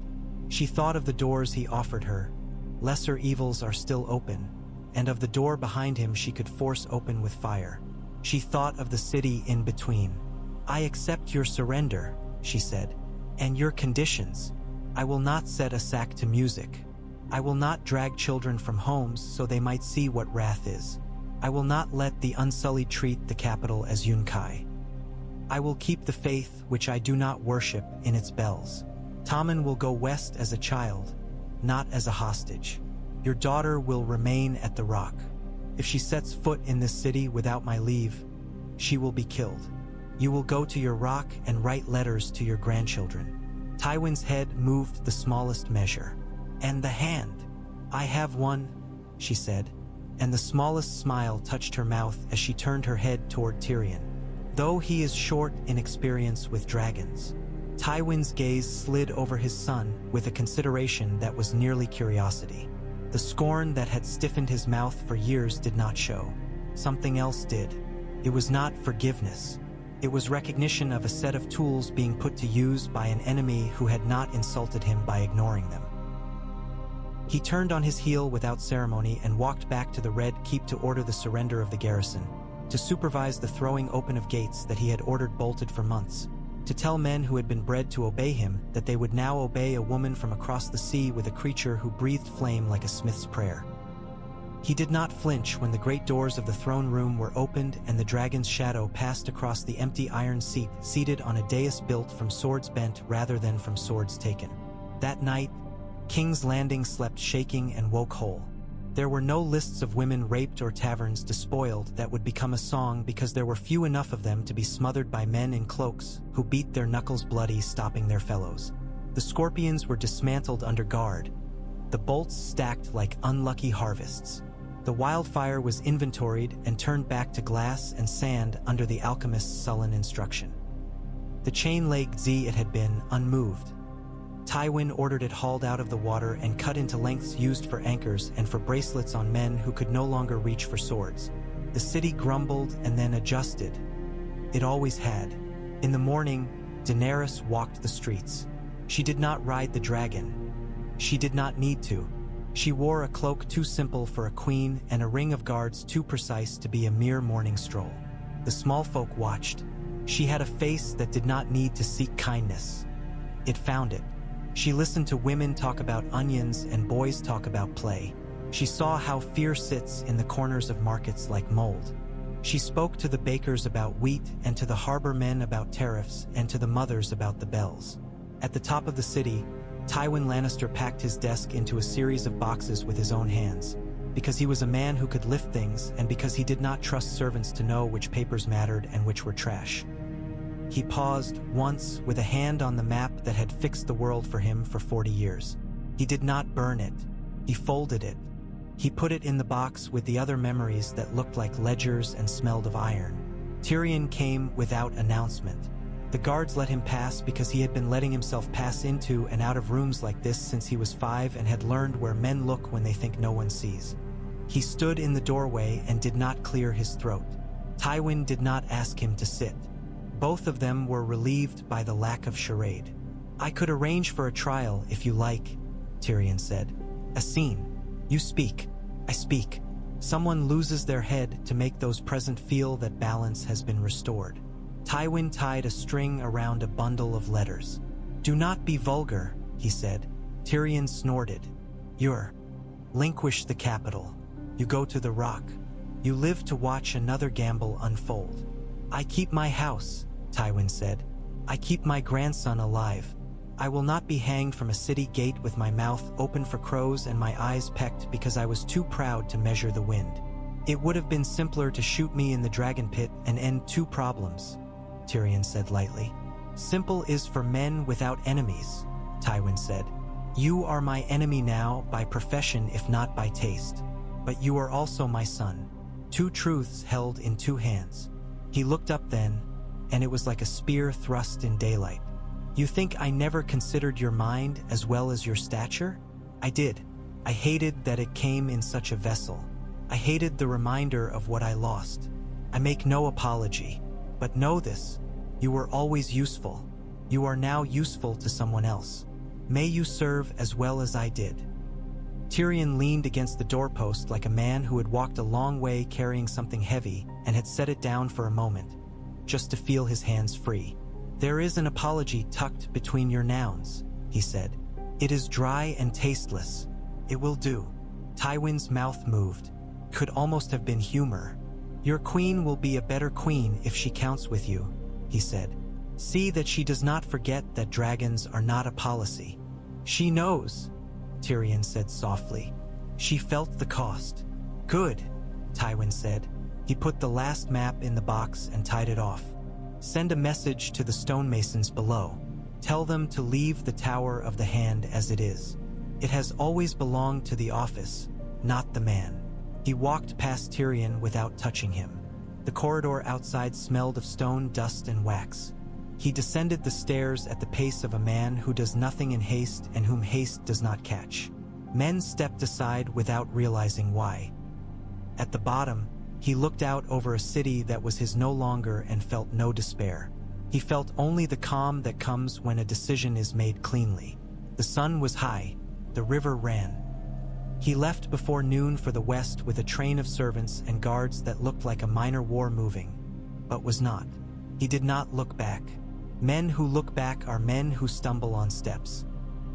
She thought of the doors he offered her. Lesser evils are still open, and of the door behind him she could force open with fire. She thought of the city in between. "I accept your surrender," she said, "and your conditions. I will not set a sack to music. I will not drag children from homes so they might see what wrath is. I will not let the unsullied treat the capital as Yunkai. I will keep the faith which I do not worship in its bells. Tommen will go west as a child, not as a hostage. Your daughter will remain at the rock. If she sets foot in this city without my leave, she will be killed. You will go to your rock and write letters to your grandchildren." Tywin's head moved the smallest measure. "And the hand? I have one," she said, and the smallest smile touched her mouth as she turned her head toward Tyrion. "Though he is short in experience with dragons." Tywin's gaze slid over his son with a consideration that was nearly curiosity. The scorn that had stiffened his mouth for years did not show. Something else did. It was not forgiveness. It was recognition of a set of tools being put to use by an enemy who had not insulted him by ignoring them. He turned on his heel without ceremony and walked back to the Red Keep to order the surrender of the garrison, to supervise the throwing open of gates that he had ordered bolted for months, to tell men who had been bred to obey him that they would now obey a woman from across the sea with a creature who breathed flame like a smith's prayer. He did not flinch when the great doors of the throne room were opened and the dragon's shadow passed across the empty iron seat, seated on a dais built from swords bent rather than from swords taken. That night, King's Landing slept shaking and woke whole. There were no lists of women raped or taverns despoiled that would become a song because there were few enough of them to be smothered by men in cloaks who beat their knuckles bloody, stopping their fellows. The scorpions were dismantled under guard, the bolts stacked like unlucky harvests. The wildfire was inventoried and turned back to glass and sand under the alchemist's sullen instruction. The chain lay it had been, unmoved. Tywin ordered it hauled out of the water and cut into lengths used for anchors and for bracelets on men who could no longer reach for swords. The city grumbled and then adjusted. It always had. In the morning, Daenerys walked the streets. She did not ride the dragon. She did not need to. She wore a cloak too simple for a queen and a ring of guards too precise to be a mere morning stroll. The small folk watched. She had a face that did not need to seek kindness. It found it. She listened to women talk about onions and boys talk about play. She saw how fear sits in the corners of markets like mold. She spoke to the bakers about wheat and to the harbor men about tariffs and to the mothers about the bells. At the top of the city, Tywin Lannister packed his desk into a series of boxes with his own hands, because he was a man who could lift things and because he did not trust servants to know which papers mattered and which were trash. He paused once with a hand on the map that had fixed the world for him for 40 years. He did not burn it. He folded it. He put it in the box with the other memories that looked like ledgers and smelled of iron. Tyrion came without announcement. The guards let him pass because he had been letting himself pass into and out of rooms like this since he was 5 and had learned where men look when they think no one sees. He stood in the doorway and did not clear his throat. Tywin did not ask him to sit. Both of them were relieved by the lack of charade. "I could arrange for a trial if you like," Tyrion said. "A scene. You speak. I speak. Someone loses their head to make those present feel that balance has been restored." Tywin tied a string around a bundle of letters. "Do not be vulgar," he said. Tyrion snorted. "You're. Relinquish the capital. You go to the Rock. You live to watch another gamble unfold." "I keep my house," Tywin said. "I keep my grandson alive. I will not be hanged from a city gate with my mouth open for crows and my eyes pecked because I was too proud to measure the wind. It would have been simpler to shoot me in the dragon pit and end 2 problems," Tyrion said lightly. "Simple is for men without enemies," Tywin said. "You are my enemy now by profession if not by taste. But you are also my son." 2 truths held in 2 hands. He looked up then, and it was like a spear thrust in daylight. "You think I never considered your mind as well as your stature? I did. I hated that it came in such a vessel. I hated the reminder of what I lost. I make no apology. But know this, you were always useful. You are now useful to someone else. May you serve as well as I did." Tyrion leaned against the doorpost like a man who had walked a long way carrying something heavy and had set it down for a moment, just to feel his hands free. "There is an apology tucked between your nouns," he said. "It is dry and tasteless. It will do." Tywin's mouth moved. Could almost have been humor. "Your queen will be a better queen if she counts with you," he said. "See that she does not forget that dragons are not a policy." "She knows," Tyrion said softly. "She felt the cost." "Good," Tywin said. He put the last map in the box and tied it off. "Send a message to the stonemasons below. Tell them to leave the Tower of the Hand as it is. It has always belonged to the office, not the man." He walked past Tyrion without touching him. The corridor outside smelled of stone, dust, and wax. He descended the stairs at the pace of a man who does nothing in haste and whom haste does not catch. Men stepped aside without realizing why. At the bottom, he looked out over a city that was his no longer and felt no despair. He felt only the calm that comes when a decision is made cleanly. The sun was high. The river ran. He left before noon for the west with a train of servants and guards that looked like a minor war moving, but was not. He did not look back. Men who look back are men who stumble on steps.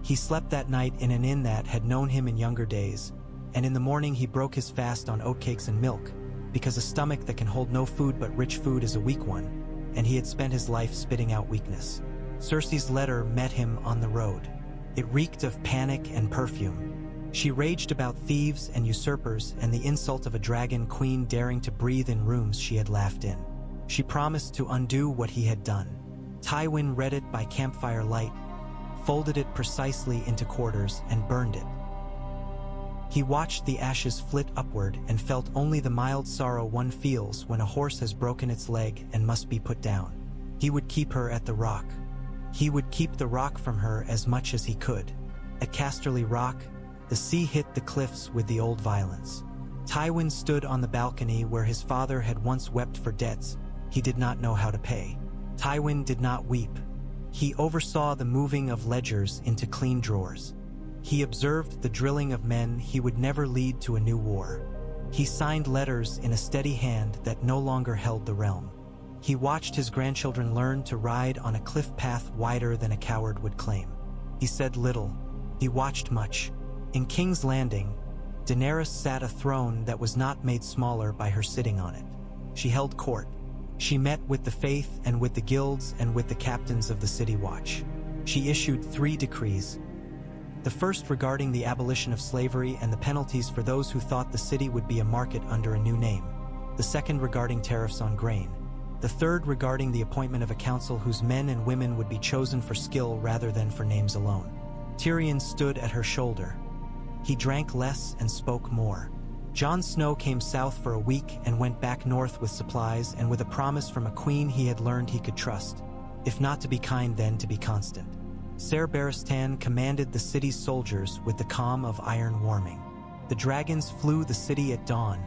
He slept that night in an inn that had known him in younger days, and in the morning he broke his fast on oatcakes and milk, because a stomach that can hold no food but rich food is a weak one, and he had spent his life spitting out weakness. Cersei's letter met him on the road. It reeked of panic and perfume. She raged about thieves and usurpers and the insult of a dragon queen daring to breathe in rooms she had laughed in. She promised to undo what he had done. Tywin read it by campfire light, folded it precisely into quarters, and burned it. He watched the ashes flit upward and felt only the mild sorrow one feels when a horse has broken its leg and must be put down. He would keep her at the rock. He would keep the rock from her as much as he could. At Casterly Rock, the sea hit the cliffs with the old violence. Tywin stood on the balcony where his father had once wept for debts he did not know how to pay. Tywin did not weep. He oversaw the moving of ledgers into clean drawers. He observed the drilling of men he would never lead to a new war. He signed letters in a steady hand that no longer held the realm. He watched his grandchildren learn to ride on a cliff path wider than a coward would claim. He said little. He watched much. In King's Landing, Daenerys sat a throne that was not made smaller by her sitting on it. She held court. She met with the faith and with the guilds and with the captains of the City Watch. She issued 3 decrees. The first regarding the abolition of slavery and the penalties for those who thought the city would be a market under a new name. The second regarding tariffs on grain. The third regarding the appointment of a council whose men and women would be chosen for skill rather than for names alone. Tyrion stood at her shoulder. He drank less and spoke more. Jon Snow came south for a week and went back north with supplies and with a promise from a queen he had learned he could trust. If not to be kind, then to be constant. Ser Barristan commanded the city's soldiers with the calm of iron warming. The dragons flew the city at dawn,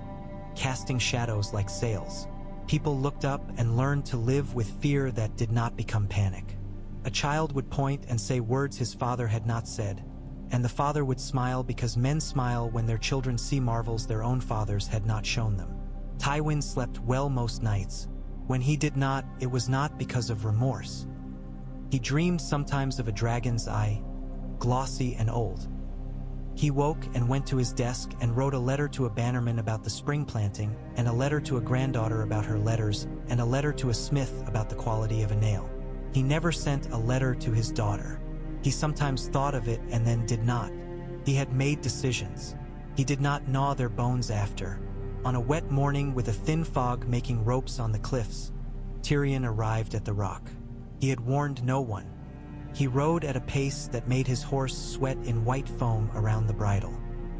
casting shadows like sails. People looked up and learned to live with fear that did not become panic. A child would point and say words his father had not said, and the father would smile because men smile when their children see marvels their own fathers had not shown them. Tywin slept well most nights. When he did not, it was not because of remorse. He dreamed sometimes of a dragon's eye, glossy and old. He woke and went to his desk and wrote a letter to a bannerman about the spring planting, and a letter to a granddaughter about her letters, and a letter to a smith about the quality of a nail. He never sent a letter to his daughter. He sometimes thought of it and then did not. He had made decisions. He did not gnaw their bones after. On a wet morning with a thin fog making ropes on the cliffs, Tyrion arrived at the rock. He had warned no one. He rode at a pace that made his horse sweat in white foam around the bridle.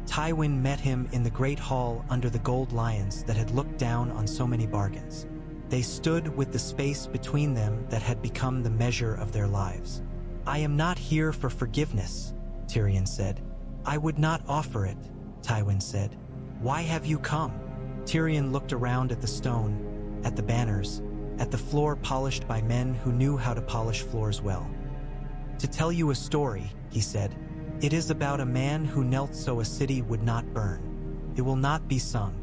Tywin met him in the great hall under the gold lions that had looked down on so many bargains. They stood with the space between them that had become the measure of their lives. "I am not here for forgiveness," Tyrion said. "I would not offer it," Tywin said. "Why have you come?" Tyrion looked around at the stone, at the banners, at the floor polished by men who knew how to polish floors well. "To tell you a story," he said. "It is about a man who knelt so a city would not burn. It will not be sung.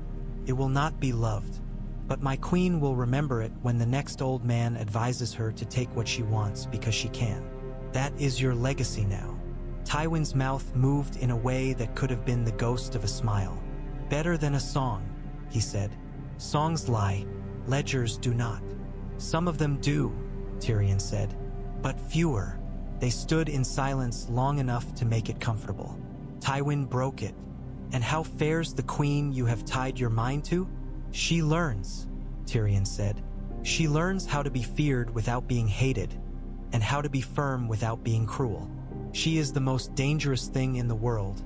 It will not be loved. But my queen will remember it when the next old man advises her to take what she wants because she can. That is your legacy now." Tywin's mouth moved in a way that could have been the ghost of a smile. "Better than a song," he said. "Songs lie, ledgers do not." "Some of them do," Tyrion said, "but fewer." They stood in silence long enough to make it comfortable. Tywin broke it. "And how fares the queen you have tied your mind to?" "She learns," Tyrion said. "She learns how to be feared without being hated, and how to be firm without being cruel. She is the most dangerous thing in the world,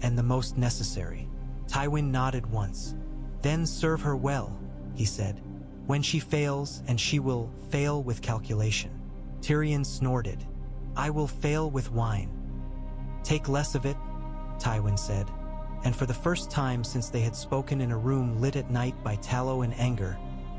and the most necessary." Tywin nodded once. "Then serve her well," he said. "When she fails, and she will fail with calculation." Tyrion snorted. "I will fail with wine." "Take less of it," Tywin said. And for the first time since they had spoken in a room lit at night by tallow and anger,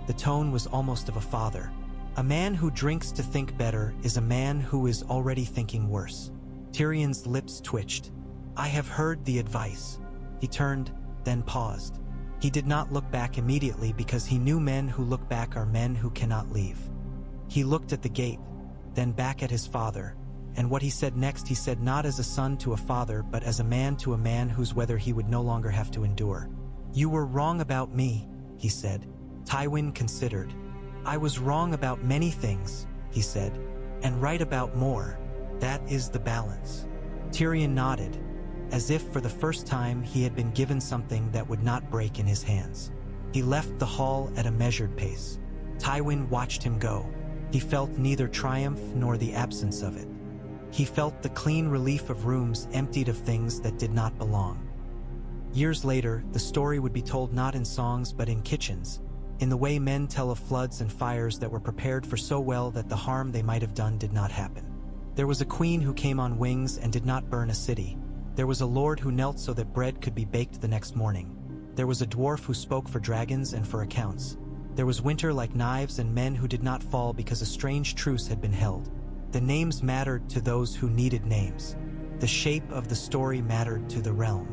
the tone was almost of a father. "A man who drinks to think better is a man who is already thinking worse." Tyrion's lips twitched. "I have heard the advice." He turned, then paused. He did not look back immediately because he knew men who look back are men who cannot leave. He looked at the gate, then back at his father, and what he said next he said not as a son to a father but as a man to a man whose weather he would no longer have to endure. "You were wrong about me," he said. Tywin considered. "I was wrong about many things," he said, "and right about more. That is the balance." Tyrion nodded, as if for the first time he had been given something that would not break in his hands. He left the hall at a measured pace. Tywin watched him go. He felt neither triumph nor the absence of it. He felt the clean relief of rooms emptied of things that did not belong. Years later, the story would be told not in songs but in kitchens, in the way men tell of floods and fires that were prepared for so well that the harm they might have done did not happen. There was a queen who came on wings and did not burn a city. There was a lord who knelt so that bread could be baked the next morning. There was a dwarf who spoke for dragons and for accounts. There was winter like knives and men who did not fall because a strange truce had been held. The names mattered to those who needed names. The shape of the story mattered to the realm.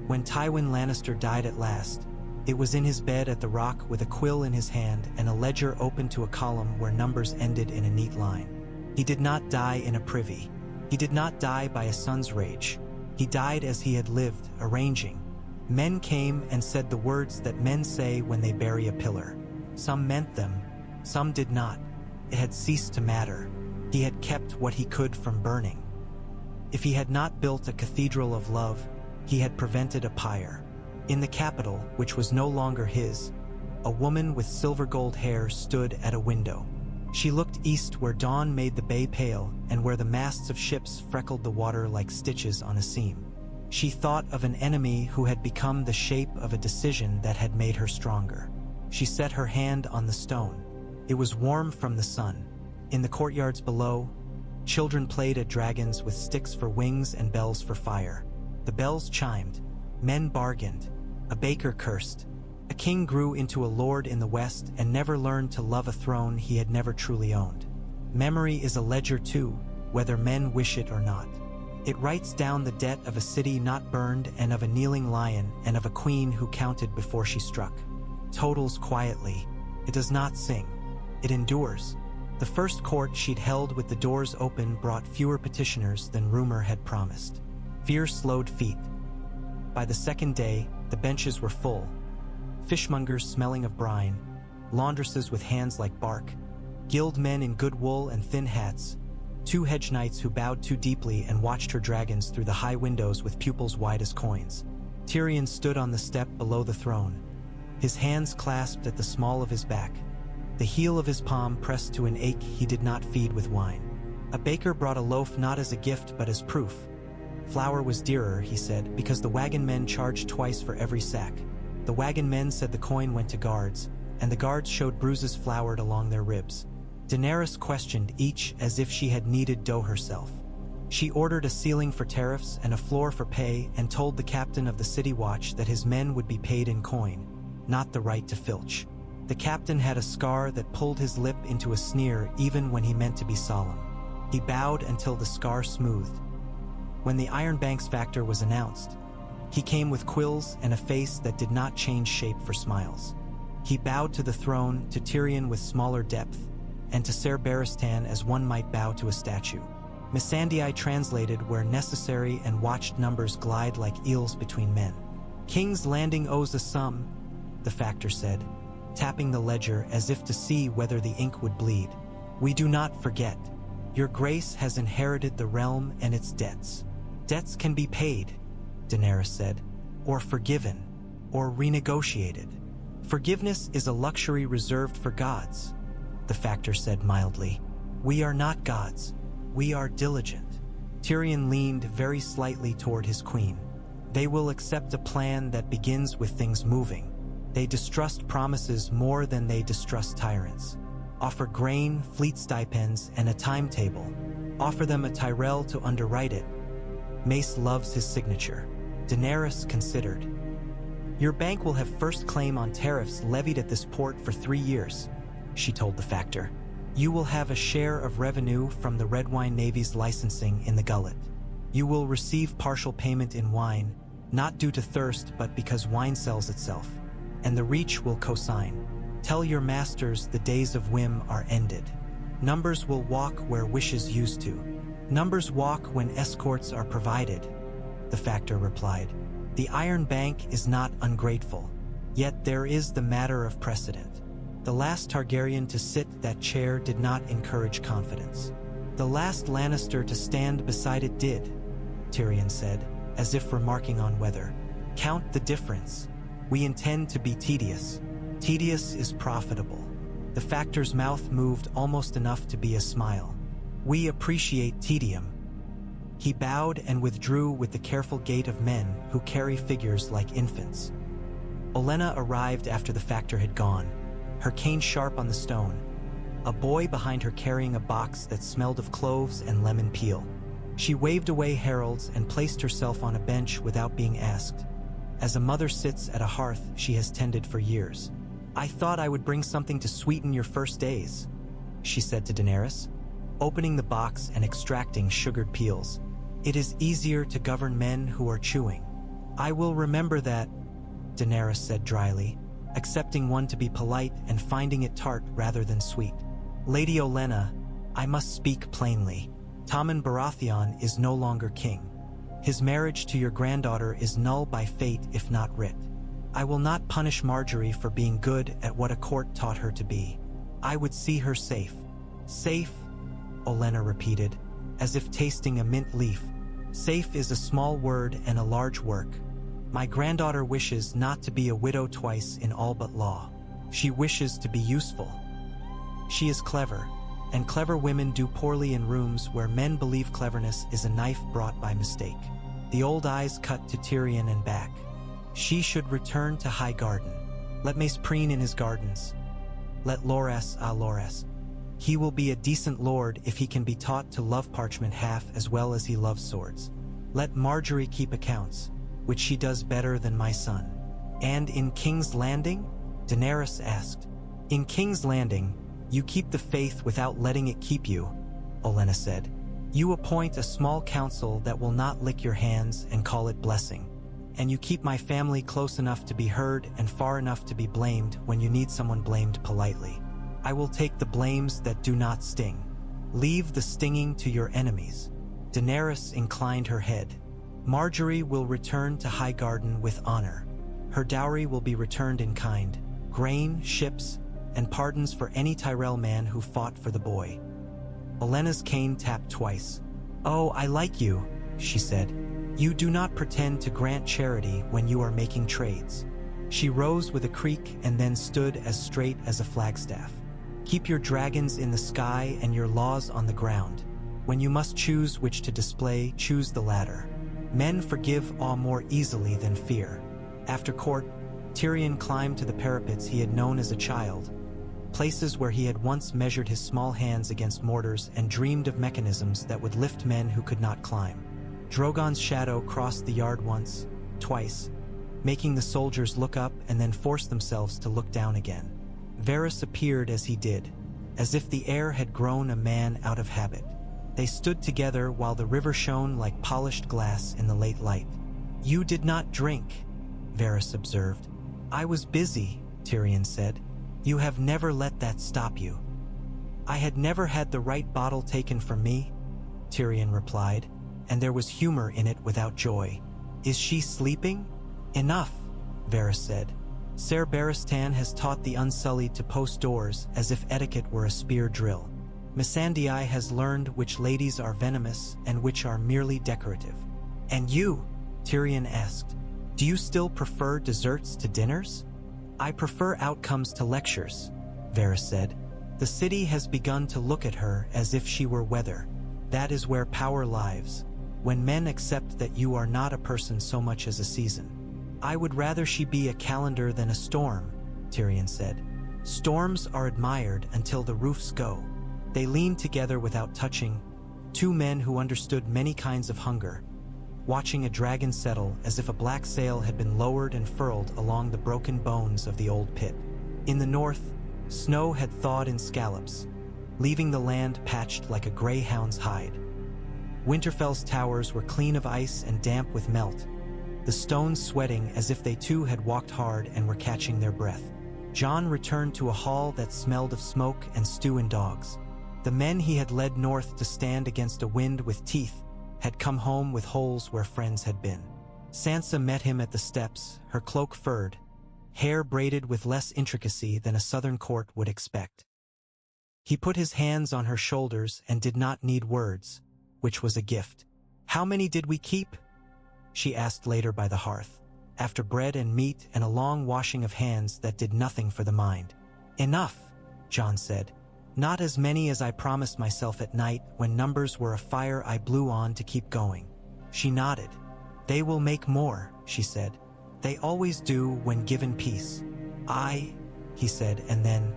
When Tywin Lannister died at last, it was in his bed at the Rock with a quill in his hand and a ledger open to a column where numbers ended in a neat line. He did not die in a privy. He did not die by a son's rage. He died as he had lived, arranging. Men came and said the words that men say when they bury a pillar. Some meant them, some did not. It had ceased to matter. He had kept what he could from burning. If he had not built a cathedral of love, he had prevented a pyre. In the capital, which was no longer his, a woman with silver-gold hair stood at a window. She looked east where dawn made the bay pale and where the masts of ships freckled the water like stitches on a seam. She thought of an enemy who had become the shape of a decision that had made her stronger. She set her hand on the stone. It was warm from the sun. In the courtyards below, children played at dragons with sticks for wings and bells for fire. The bells chimed. Men bargained. A baker cursed. A king grew into a lord in the west and never learned to love a throne he had never truly owned. Memory is a ledger too, whether men wish it or not. It writes down the debt of a city not burned and of a kneeling lion and of a queen who counted before she struck. Totals quietly. It does not sing. It endures. The first court she'd held with the doors open brought fewer petitioners than rumor had promised. Fear slowed feet. By the second day, the benches were full. Fishmongers smelling of brine, laundresses with hands like bark, guild men in good wool and thin hats, 2 hedge knights who bowed too deeply and watched her dragons through the high windows with pupils wide as coins. Tyrion stood on the step below the throne, his hands clasped at the small of his back, the heel of his palm pressed to an ache he did not feed with wine. A baker brought a loaf not as a gift but as proof. Flour was dearer, he said, because the wagon men charged twice for every sack. The wagon men said the coin went to guards, and the guards showed bruises floured along their ribs. Daenerys questioned each as if she had kneaded dough herself. She ordered a ceiling for tariffs and a floor for pay and told the captain of the city watch that his men would be paid in coin, not the right to filch. The captain had a scar that pulled his lip into a sneer even when he meant to be solemn. He bowed until the scar smoothed. When the Iron Banks factor was announced, he came with quills and a face that did not change shape for smiles. He bowed to the throne, to Tyrion with smaller depth, and to Ser Barristan as one might bow to a statue. Missandei translated where necessary and watched numbers glide like eels between men. King's Landing owes a sum, the factor said, tapping the ledger as if to see whether the ink would bleed. We do not forget. Your grace has inherited the realm and its debts. Debts can be paid, Daenerys said, or forgiven, or renegotiated. Forgiveness is a luxury reserved for gods, the factor said mildly. We are not gods. We are diligent. Tyrion leaned very slightly toward his queen. They will accept a plan that begins with things moving. They distrust promises more than they distrust tyrants. Offer grain, fleet stipends, and a timetable. Offer them a Tyrell to underwrite it. Mace loves his signature. Daenerys considered. Your bank will have first claim on tariffs levied at this port for 3 years, she told the factor. You will have a share of revenue from the Red Wine Navy's licensing in the Gullet. You will receive partial payment in wine, not due to thirst but because wine sells itself. And the Reach will co-sign. Tell your masters the days of whim are ended. Numbers will walk where wishes used to. Numbers walk when escorts are provided, the factor replied. The Iron Bank is not ungrateful, yet there is the matter of precedent. The last Targaryen to sit that chair did not encourage confidence. The last Lannister to stand beside it did, Tyrion said, as if remarking on weather. Count the difference. We intend to be tedious. Tedious is profitable. The factor's mouth moved almost enough to be a smile. We appreciate tedium. He bowed and withdrew with the careful gait of men who carry figures like infants. Olenna arrived after the factor had gone, her cane sharp on the stone, a boy behind her carrying a box that smelled of cloves and lemon peel. She waved away heralds and placed herself on a bench without being asked, as a mother sits at a hearth she has tended for years. I thought I would bring something to sweeten your first days, she said to Daenerys, opening the box and extracting sugared peels. It is easier to govern men who are chewing. I will remember that, Daenerys said dryly, accepting one to be polite and finding it tart rather than sweet. Lady Olenna, I must speak plainly. Tommen Baratheon is no longer king. His marriage to your granddaughter is null by fate if not writ. I will not punish Margaery for being good at what a court taught her to be. I would see her safe. Safe, Olenna repeated, as if tasting a mint leaf. Safe is a small word and a large work. My granddaughter wishes not to be a widow twice in all but law. She wishes to be useful. She is clever, and clever women do poorly in rooms where men believe cleverness is a knife brought by mistake. The old eyes cut to Tyrion and back. She should return to High Garden. Let Mace preen in his gardens. Let Loras. He will be a decent lord if he can be taught to love parchment half as well as he loves swords. Let Margaery keep accounts, which she does better than my son. And in King's Landing? Daenerys asked. In King's Landing, you keep the faith without letting it keep you, Olenna said. You appoint a small council that will not lick your hands and call it blessing. And you keep my family close enough to be heard and far enough to be blamed when you need someone blamed politely. I will take the blames that do not sting. Leave the stinging to your enemies. Daenerys inclined her head. Margaery will return to High Garden with honor. Her dowry will be returned in kind, grain, ships, and pardons for any Tyrell man who fought for the boy. Olenna's cane tapped twice. Oh, I like you, she said. You do not pretend to grant charity when you are making trades. She rose with a creak and then stood as straight as a flagstaff. Keep your dragons in the sky and your laws on the ground. When you must choose which to display, choose the latter. Men forgive awe more easily than fear. After court, Tyrion climbed to the parapets he had known as a child, places where he had once measured his small hands against mortars and dreamed of mechanisms that would lift men who could not climb. Drogon's shadow crossed the yard once, twice, making the soldiers look up and then force themselves to look down again. Varys appeared as he did, as if the air had grown a man out of habit. They stood together while the river shone like polished glass in the late light. You did not drink, Varys observed. I was busy, Tyrion said. You have never let that stop you. I had never had the right bottle taken from me, Tyrion replied, and there was humor in it without joy. Is she sleeping? Enough, Varys said. Ser Barristan has taught the Unsullied to post doors as if etiquette were a spear drill. Missandei has learned which ladies are venomous and which are merely decorative. And you, Tyrion asked, do you still prefer desserts to dinners? I prefer outcomes to lectures, Varys said. The city has begun to look at her as if she were weather. That is where power lies, when men accept that you are not a person so much as a season. I would rather she be a calendar than a storm, Tyrion said. Storms are admired until the roofs go. They leaned together without touching, two men who understood many kinds of hunger, watching a dragon settle as if a black sail had been lowered and furled along the broken bones of the old pit. In the north, snow had thawed in scallops, leaving the land patched like a greyhound's hide. Winterfell's towers were clean of ice and damp with melt, the stones sweating as if they too had walked hard and were catching their breath. Jon returned to a hall that smelled of smoke and stew and dogs. The men he had led north to stand against a wind with teeth had come home with holes where friends had been. Sansa met him at the steps, her cloak furred, hair braided with less intricacy than a southern court would expect. He put his hands on her shoulders and did not need words, which was a gift. "How many did we keep?" she asked later by the hearth, after bread and meat and a long washing of hands that did nothing for the mind. "Enough," Jon said. "Not as many as I promised myself at night when numbers were a fire I blew on to keep going." She nodded. "They will make more," she said. "They always do when given peace." He said, and then,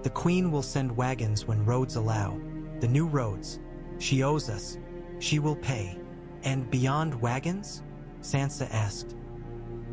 "The Queen will send wagons when roads allow. The new roads. She owes us. She will pay." "And beyond wagons?" Sansa asked.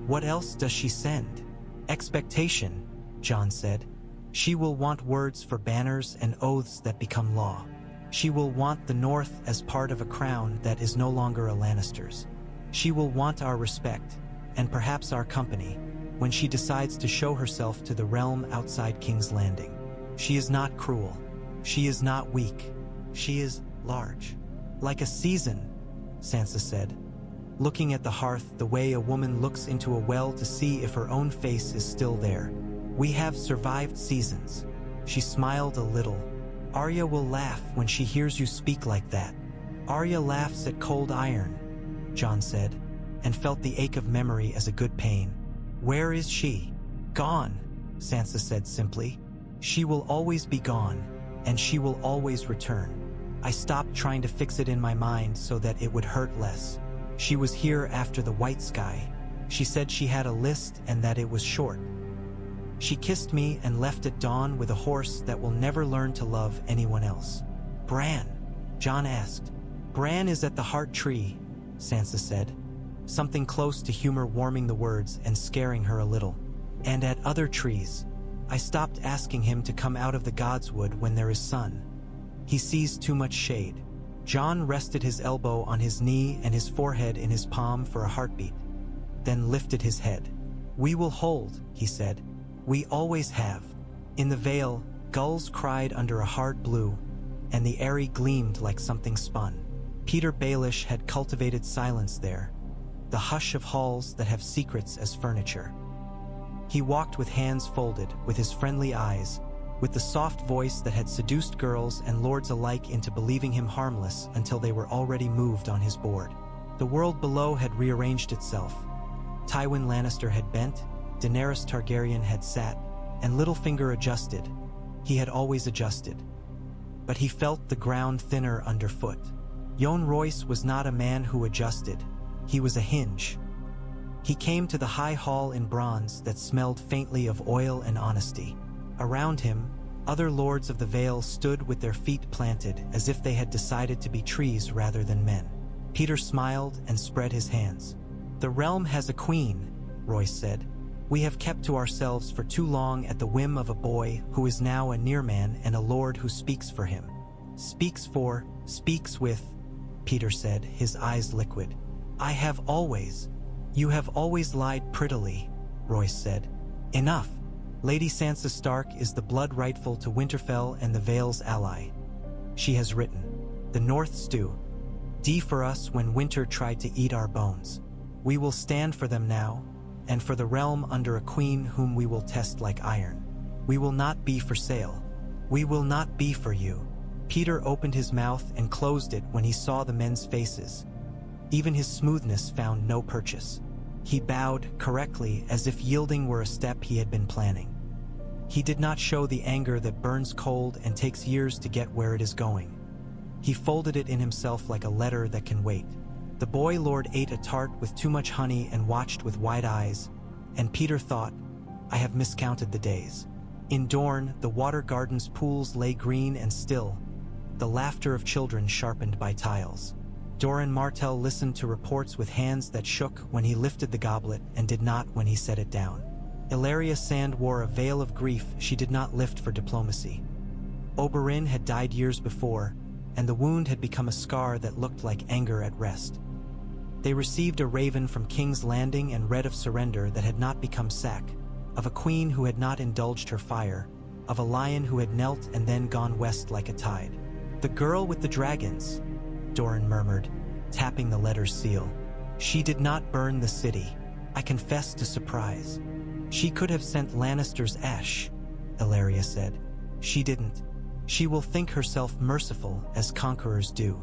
"What else does she send?" "Expectation," Jon said. "She will want words for banners and oaths that become law. She will want the North as part of a crown that is no longer a Lannister's. She will want our respect, and perhaps our company, when she decides to show herself to the realm outside King's Landing. She is not cruel. She is not weak. She is large. Like a season," Sansa said, looking at the hearth the way a woman looks into a well to see if her own face is still there. "We have survived seasons." She smiled a little. "Arya will laugh when she hears you speak like that." "Arya laughs at cold iron," Jon said, and felt the ache of memory as a good pain. "Where is she?" "Gone," Sansa said simply. "She will always be gone, and she will always return. I stopped trying to fix it in my mind so that it would hurt less. She was here after the white sky. She said she had a list and that it was short. She kissed me and left at dawn with a horse that will never learn to love anyone else." "Bran?" Jon asked. "Bran is at the heart tree," Sansa said, something close to humor warming the words and scaring her a little. "And at other trees. I stopped asking him to come out of the Godswood when there is sun. He sees too much shade." Jon rested his elbow on his knee and his forehead in his palm for a heartbeat, then lifted his head. "We will hold," he said. "We always have." In the Vale, gulls cried under a hard blue, and the Eyrie gleamed like something spun. Peter Baelish had cultivated silence there, the hush of halls that have secrets as furniture. He walked with hands folded, with his friendly eyes, with the soft voice that had seduced girls and lords alike into believing him harmless until they were already moved on his board. The world below had rearranged itself. Tywin Lannister had bent, Daenerys Targaryen had sat, and Littlefinger adjusted. He had always adjusted. But he felt the ground thinner underfoot. Jon Royce was not a man who adjusted. He was a hinge. He came to the high hall in bronze that smelled faintly of oil and honesty. Around him, other lords of the Vale stood with their feet planted as if they had decided to be trees rather than men. Peter smiled and spread his hands. "The realm has a queen," Royce said. "We have kept to ourselves for too long at the whim of a boy who is now a near man and a lord who speaks for him." Speaks with," Peter said, his eyes liquid. "You have always lied prettily," Royce said. "Enough. Lady Sansa Stark is the blood rightful to Winterfell and the Vale's ally. She has written, 'The North stew. D for us when winter tried to eat our bones.' We will stand for them now, and for the realm under a queen whom we will test like iron. We will not be for sale. We will not be for you." Peter opened his mouth and closed it when he saw the men's faces. Even his smoothness found no purchase. He bowed correctly as if yielding were a step he had been planning. He did not show the anger that burns cold and takes years to get where it is going. He folded it in himself like a letter that can wait. The boy lord ate a tart with too much honey and watched with wide eyes, and Peter thought, "I have miscounted the days." In Dorne, the water garden's pools lay green and still, the laughter of children sharpened by tiles. Doran Martell listened to reports with hands that shook when he lifted the goblet and did not when he set it down. Illyria Sand wore a veil of grief she did not lift for diplomacy. Oberyn had died years before, and the wound had become a scar that looked like anger at rest. They received a raven from King's Landing and read of surrender that had not become sack, of a queen who had not indulged her fire, of a lion who had knelt and then gone west like a tide. "The girl with the dragons," Doran murmured, tapping the letter's seal. "She did not burn the city, I confess to surprise." "She could have sent Lannister's ash," Ilaria said. "She didn't. She will think herself merciful, as conquerors do."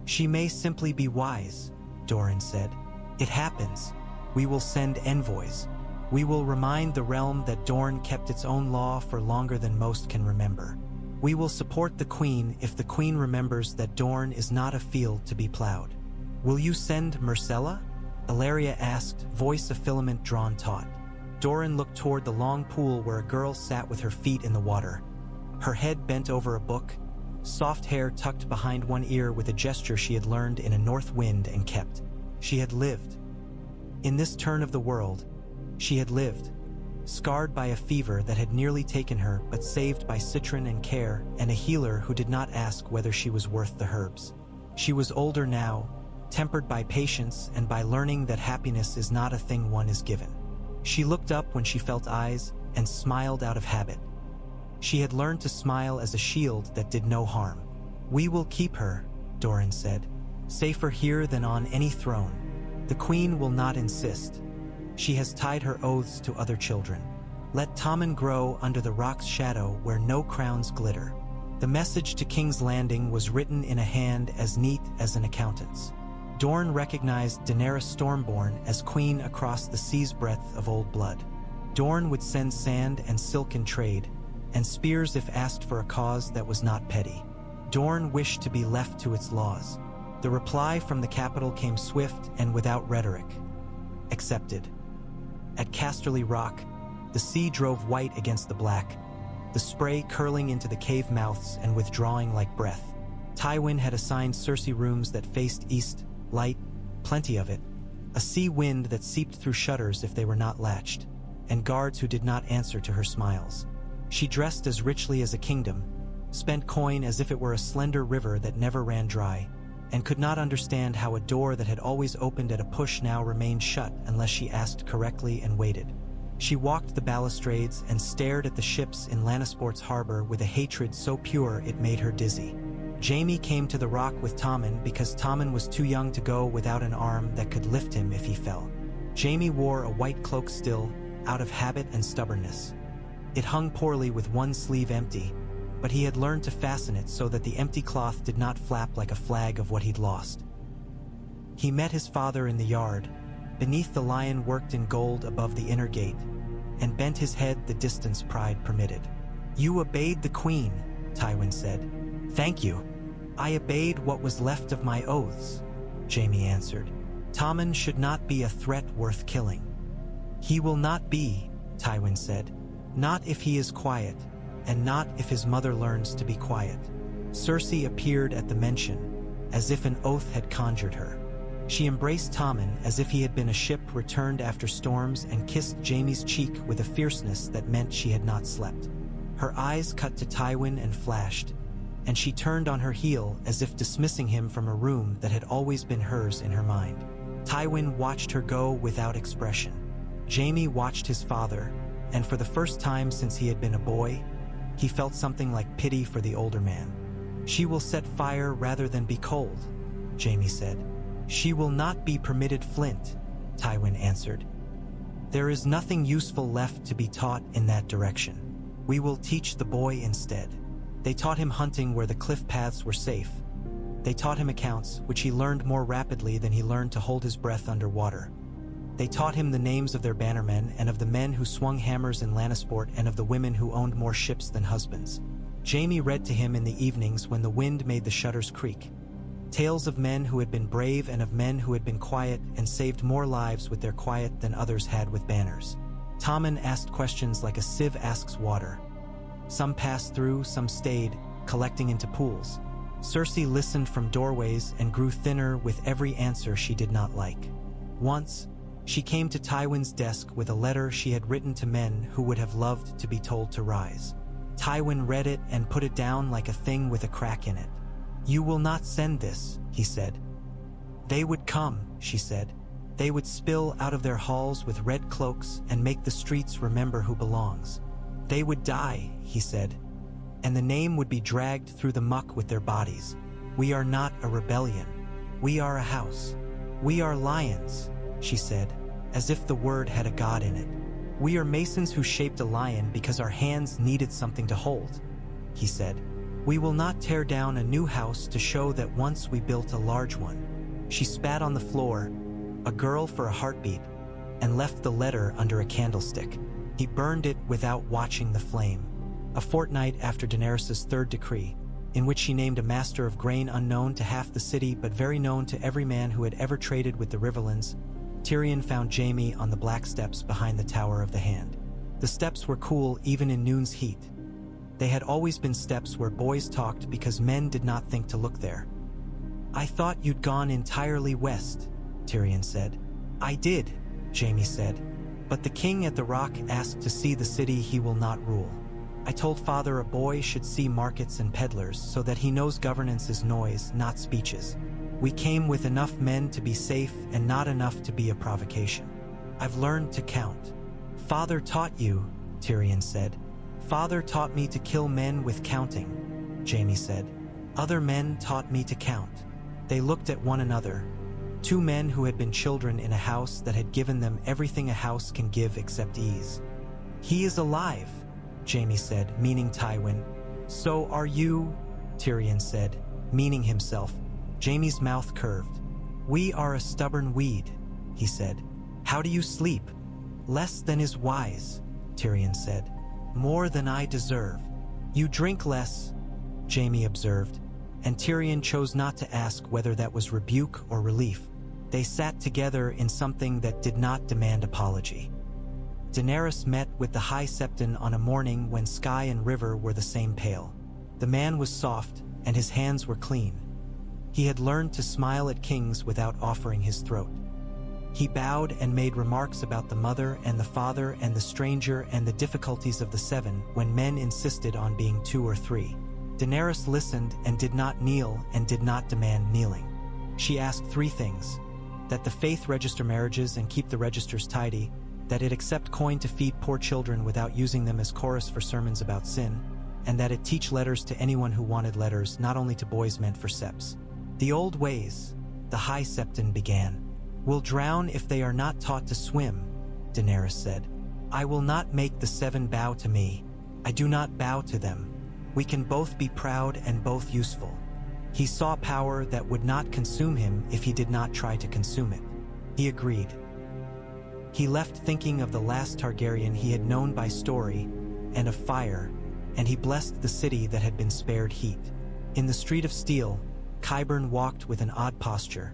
"She may simply be wise," Doran said. "It happens. We will send envoys. We will remind the realm that Dorne kept its own law for longer than most can remember. We will support the Queen if the Queen remembers that Dorne is not a field to be plowed." "Will you send Myrcella?" Ilaria asked, voice a filament drawn taut. Doran looked toward the long pool where a girl sat with her feet in the water, her head bent over a book, soft hair tucked behind one ear with a gesture she had learned in a north wind and kept. She had lived. In this turn of the world, she had lived, scarred by a fever that had nearly taken her but saved by citron and care and a healer who did not ask whether she was worth the herbs. She was older now, tempered by patience and by learning that happiness is not a thing one is given. She looked up when she felt eyes and smiled out of habit. She had learned to smile as a shield that did no harm. "We will keep her," Doran said. "Safer here than on any throne. The Queen will not insist. She has tied her oaths to other children. Let Tommen grow under the rock's shadow where no crowns glitter." The message to King's Landing was written in a hand as neat as an accountant's. Dorne recognized Daenerys Stormborn as queen across the sea's breadth of old blood. Dorne would send sand and silk in trade, and spears if asked for a cause that was not petty. Dorne wished to be left to its laws. The reply from the capital came swift and without rhetoric. Accepted. At Casterly Rock, the sea drove white against the black, the spray curling into the cave mouths and withdrawing like breath. Tywin had assigned Cersei rooms that faced east, light, plenty of it, a sea wind that seeped through shutters if they were not latched, and guards who did not answer to her smiles. She dressed as richly as a kingdom, spent coin as if it were a slender river that never ran dry, and could not understand how a door that had always opened at a push now remained shut unless she asked correctly and waited. She walked the balustrades and stared at the ships in Lannisport's harbor with a hatred so pure it made her dizzy. Jaime came to the rock with Tommen because Tommen was too young to go without an arm that could lift him if he fell. Jaime wore a white cloak still, out of habit and stubbornness. It hung poorly with one sleeve empty, but he had learned to fasten it so that the empty cloth did not flap like a flag of what he'd lost. He met his father in the yard, beneath the lion worked in gold above the inner gate, and bent his head the distance pride permitted. "You obeyed the Queen," Tywin said. "Thank you. I obeyed what was left of my oaths," Jaime answered. "Tommen should not be a threat worth killing." "He will not be," Tywin said. "Not if he is quiet, and not if his mother learns to be quiet." Cersei appeared at the mention, as if an oath had conjured her. She embraced Tommen as if he had been a ship returned after storms and kissed Jaime's cheek with a fierceness that meant she had not slept. Her eyes cut to Tywin and flashed, and she turned on her heel as if dismissing him from a room that had always been hers in her mind. Tywin watched her go without expression. Jaime watched his father, and for the first time since he had been a boy, he felt something like pity for the older man. "She will set fire rather than be cold," Jaime said. "She will not be permitted flint," Tywin answered. "There is nothing useful left to be taught in that direction. We will teach the boy instead." They taught him hunting where the cliff paths were safe. They taught him accounts, which he learned more rapidly than he learned to hold his breath underwater. They taught him the names of their bannermen and of the men who swung hammers in Lannisport and of the women who owned more ships than husbands. Jaime read to him in the evenings when the wind made the shutters creak. Tales of men who had been brave and of men who had been quiet and saved more lives with their quiet than others had with banners. Tommen asked questions like a sieve asks water. Some passed through, some stayed, collecting into pools. Cersei listened from doorways and grew thinner with every answer she did not like. Once, she came to Tywin's desk with a letter she had written to men who would have loved to be told to rise. Tywin read it and put it down like a thing with a crack in it. "You will not send this," he said. "They would come," she said. "They would spill out of their halls with red cloaks and make the streets remember who belongs." "They would die," he said. and the name would be dragged through the muck with their bodies. We are not a rebellion. We are a house. We are lions, she said, as if the word had a god in it. We are masons who shaped a lion because our hands needed something to hold, he said. We will not tear down a new house to show that once we built a large one. She spat on the floor, a girl for a heartbeat, and left the letter under a candlestick. He burned it without watching the flame. A fortnight after Daenerys' third decree, in which she named a master of grain unknown to half the city but very known to every man who had ever traded with the Riverlands, Tyrion found Jaime on the black steps behind the Tower of the Hand. The steps were cool even in noon's heat. They had always been steps where boys talked because men did not think to look there. I thought you'd gone entirely west, Tyrion said. I did, Jaime said, but the king at the rock asked to see the city he will not rule. I told father a boy should see markets and peddlers so that he knows governance is noise, not speeches. We came with enough men to be safe and not enough to be a provocation. I've learned to count. Father taught you, Tyrion said. Father taught me to kill men with counting, Jaime said. Other men taught me to count. They looked at one another. Two men who had been children in a house that had given them everything a house can give except ease. He is alive, Jaime said, meaning Tywin. So are you, Tyrion said, meaning himself. Jaime's mouth curved. We are a stubborn weed, he said. How do you sleep? Less than is wise, Tyrion said. More than I deserve. You drink less, Jaime observed, and Tyrion chose not to ask whether that was rebuke or relief. They sat together in something that did not demand apology. Daenerys met with the High Septon on a morning when sky and river were the same pale. The man was soft, and his hands were clean. He had learned to smile at kings without offering his throat. He bowed and made remarks about the mother and the father and the stranger and the difficulties of the seven when men insisted on being 2 or 3. Daenerys listened and did not kneel and did not demand kneeling. She asked 3 things: that the faith register marriages and keep the registers tidy, that it accept coin to feed poor children without using them as chorus for sermons about sin, and that it teach letters to anyone who wanted letters, not only to boys meant for seps. The old ways, the High Septon began. Will drown if they are not taught to swim, Daenerys said. I will not make the 7 bow to me. I do not bow to them. We can both be proud and both useful. He saw power that would not consume him if he did not try to consume it. He agreed. He left thinking of the last Targaryen he had known by story, and of fire, and he blessed the city that had been spared heat. In the Street of Steel, Qyburn walked with an odd posture,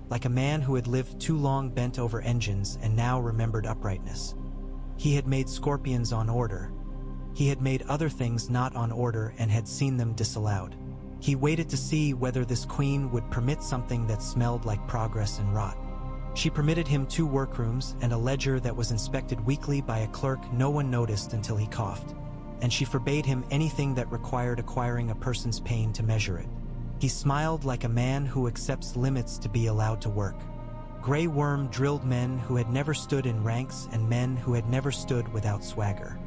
like a man who had lived too long bent over engines and now remembered uprightness. He had made scorpions on order. He had made other things not on order and had seen them disallowed. He waited to see whether this queen would permit something that smelled like progress and rot. She permitted him 2 workrooms and a ledger that was inspected weekly by a clerk no one noticed until he coughed, and she forbade him anything that required acquiring a person's pain to measure it. He smiled like a man who accepts limits to be allowed to work. Grey Worm drilled men who had never stood in ranks and men who had never stood without swagger.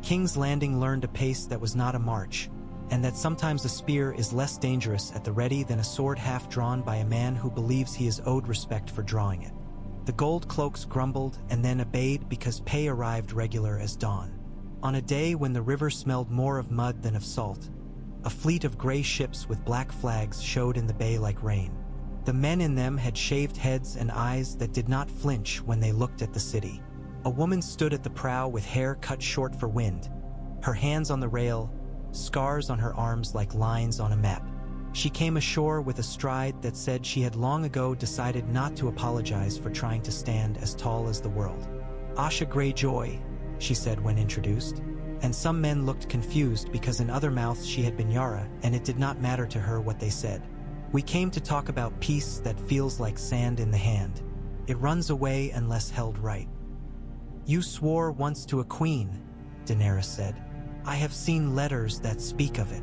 King's Landing learned a pace that was not a march, and that sometimes a spear is less dangerous at the ready than a sword half drawn by a man who believes he is owed respect for drawing it. The gold cloaks grumbled and then obeyed because pay arrived regular as dawn. On a day when the river smelled more of mud than of salt, a fleet of gray ships with black flags showed in the bay like rain. The men in them had shaved heads and eyes that did not flinch when they looked at the city. A woman stood at the prow with hair cut short for wind, her hands on the rail, scars on her arms like lines on a map. She came ashore with a stride that said she had long ago decided not to apologize for trying to stand as tall as the world. Asha Greyjoy, she said when introduced, and some men looked confused because in other mouths she had been Yara, and it did not matter to her what they said. We came to talk about peace that feels like sand in the hand. It runs away unless held right. You swore once to a queen, Daenerys said. I have seen letters that speak of it.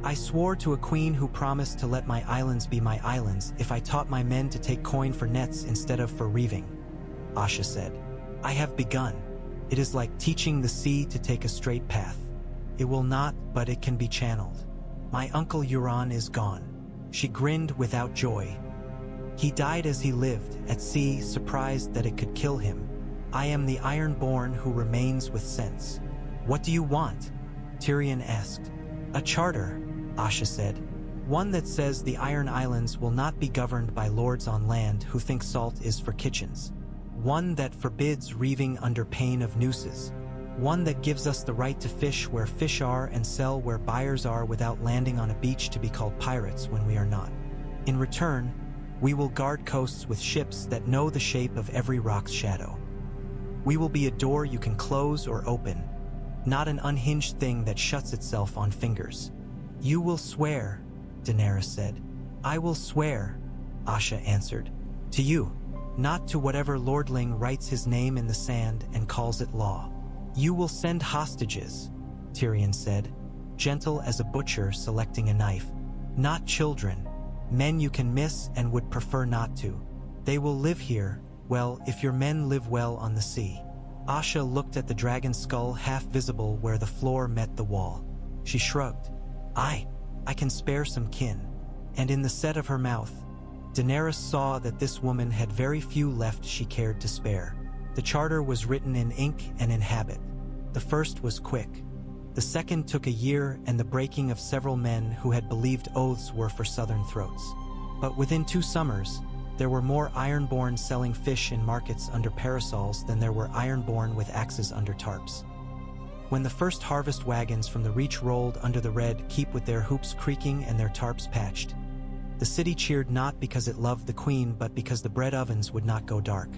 I swore to a queen who promised to let my islands be my islands if I taught my men to take coin for nets instead of for reaving, Asha said. I have begun. It is like teaching the sea to take a straight path. It will not, but it can be channeled. My uncle Euron is gone. She grinned without joy. He died as he lived, at sea, surprised that it could kill him. I am the Ironborn who remains with sense. What do you want? Tyrion asked. A charter, Asha said. One that says the Iron Islands will not be governed by lords on land who think salt is for kitchens. One that forbids reaving under pain of nooses. One that gives us the right to fish where fish are and sell where buyers are without landing on a beach to be called pirates when we are not. In return, we will guard coasts with ships that know the shape of every rock's shadow. We will be a door you can close or open, not an unhinged thing that shuts itself on fingers. You will swear, Daenerys said. I will swear, Asha answered. To you, not to whatever lordling writes his name in the sand and calls it law. You will send hostages, Tyrion said, gentle as a butcher selecting a knife. Not children, men you can miss and would prefer not to. They will live here, well, if your men live well on the sea. Asha looked at the dragon skull half visible where the floor met the wall. She shrugged. I can spare some kin. And in the set of her mouth, Daenerys saw that this woman had very few left she cared to spare. The charter was written in ink and in habit. The first was quick. The second took a year and the breaking of several men who had believed oaths were for southern throats. But within 2 summers, there were more Ironborn selling fish in markets under parasols than there were Ironborn with axes under tarps. When the first harvest wagons from the Reach rolled under the Red Keep with their hoops creaking and their tarps patched, the city cheered not because it loved the queen but because the bread ovens would not go dark.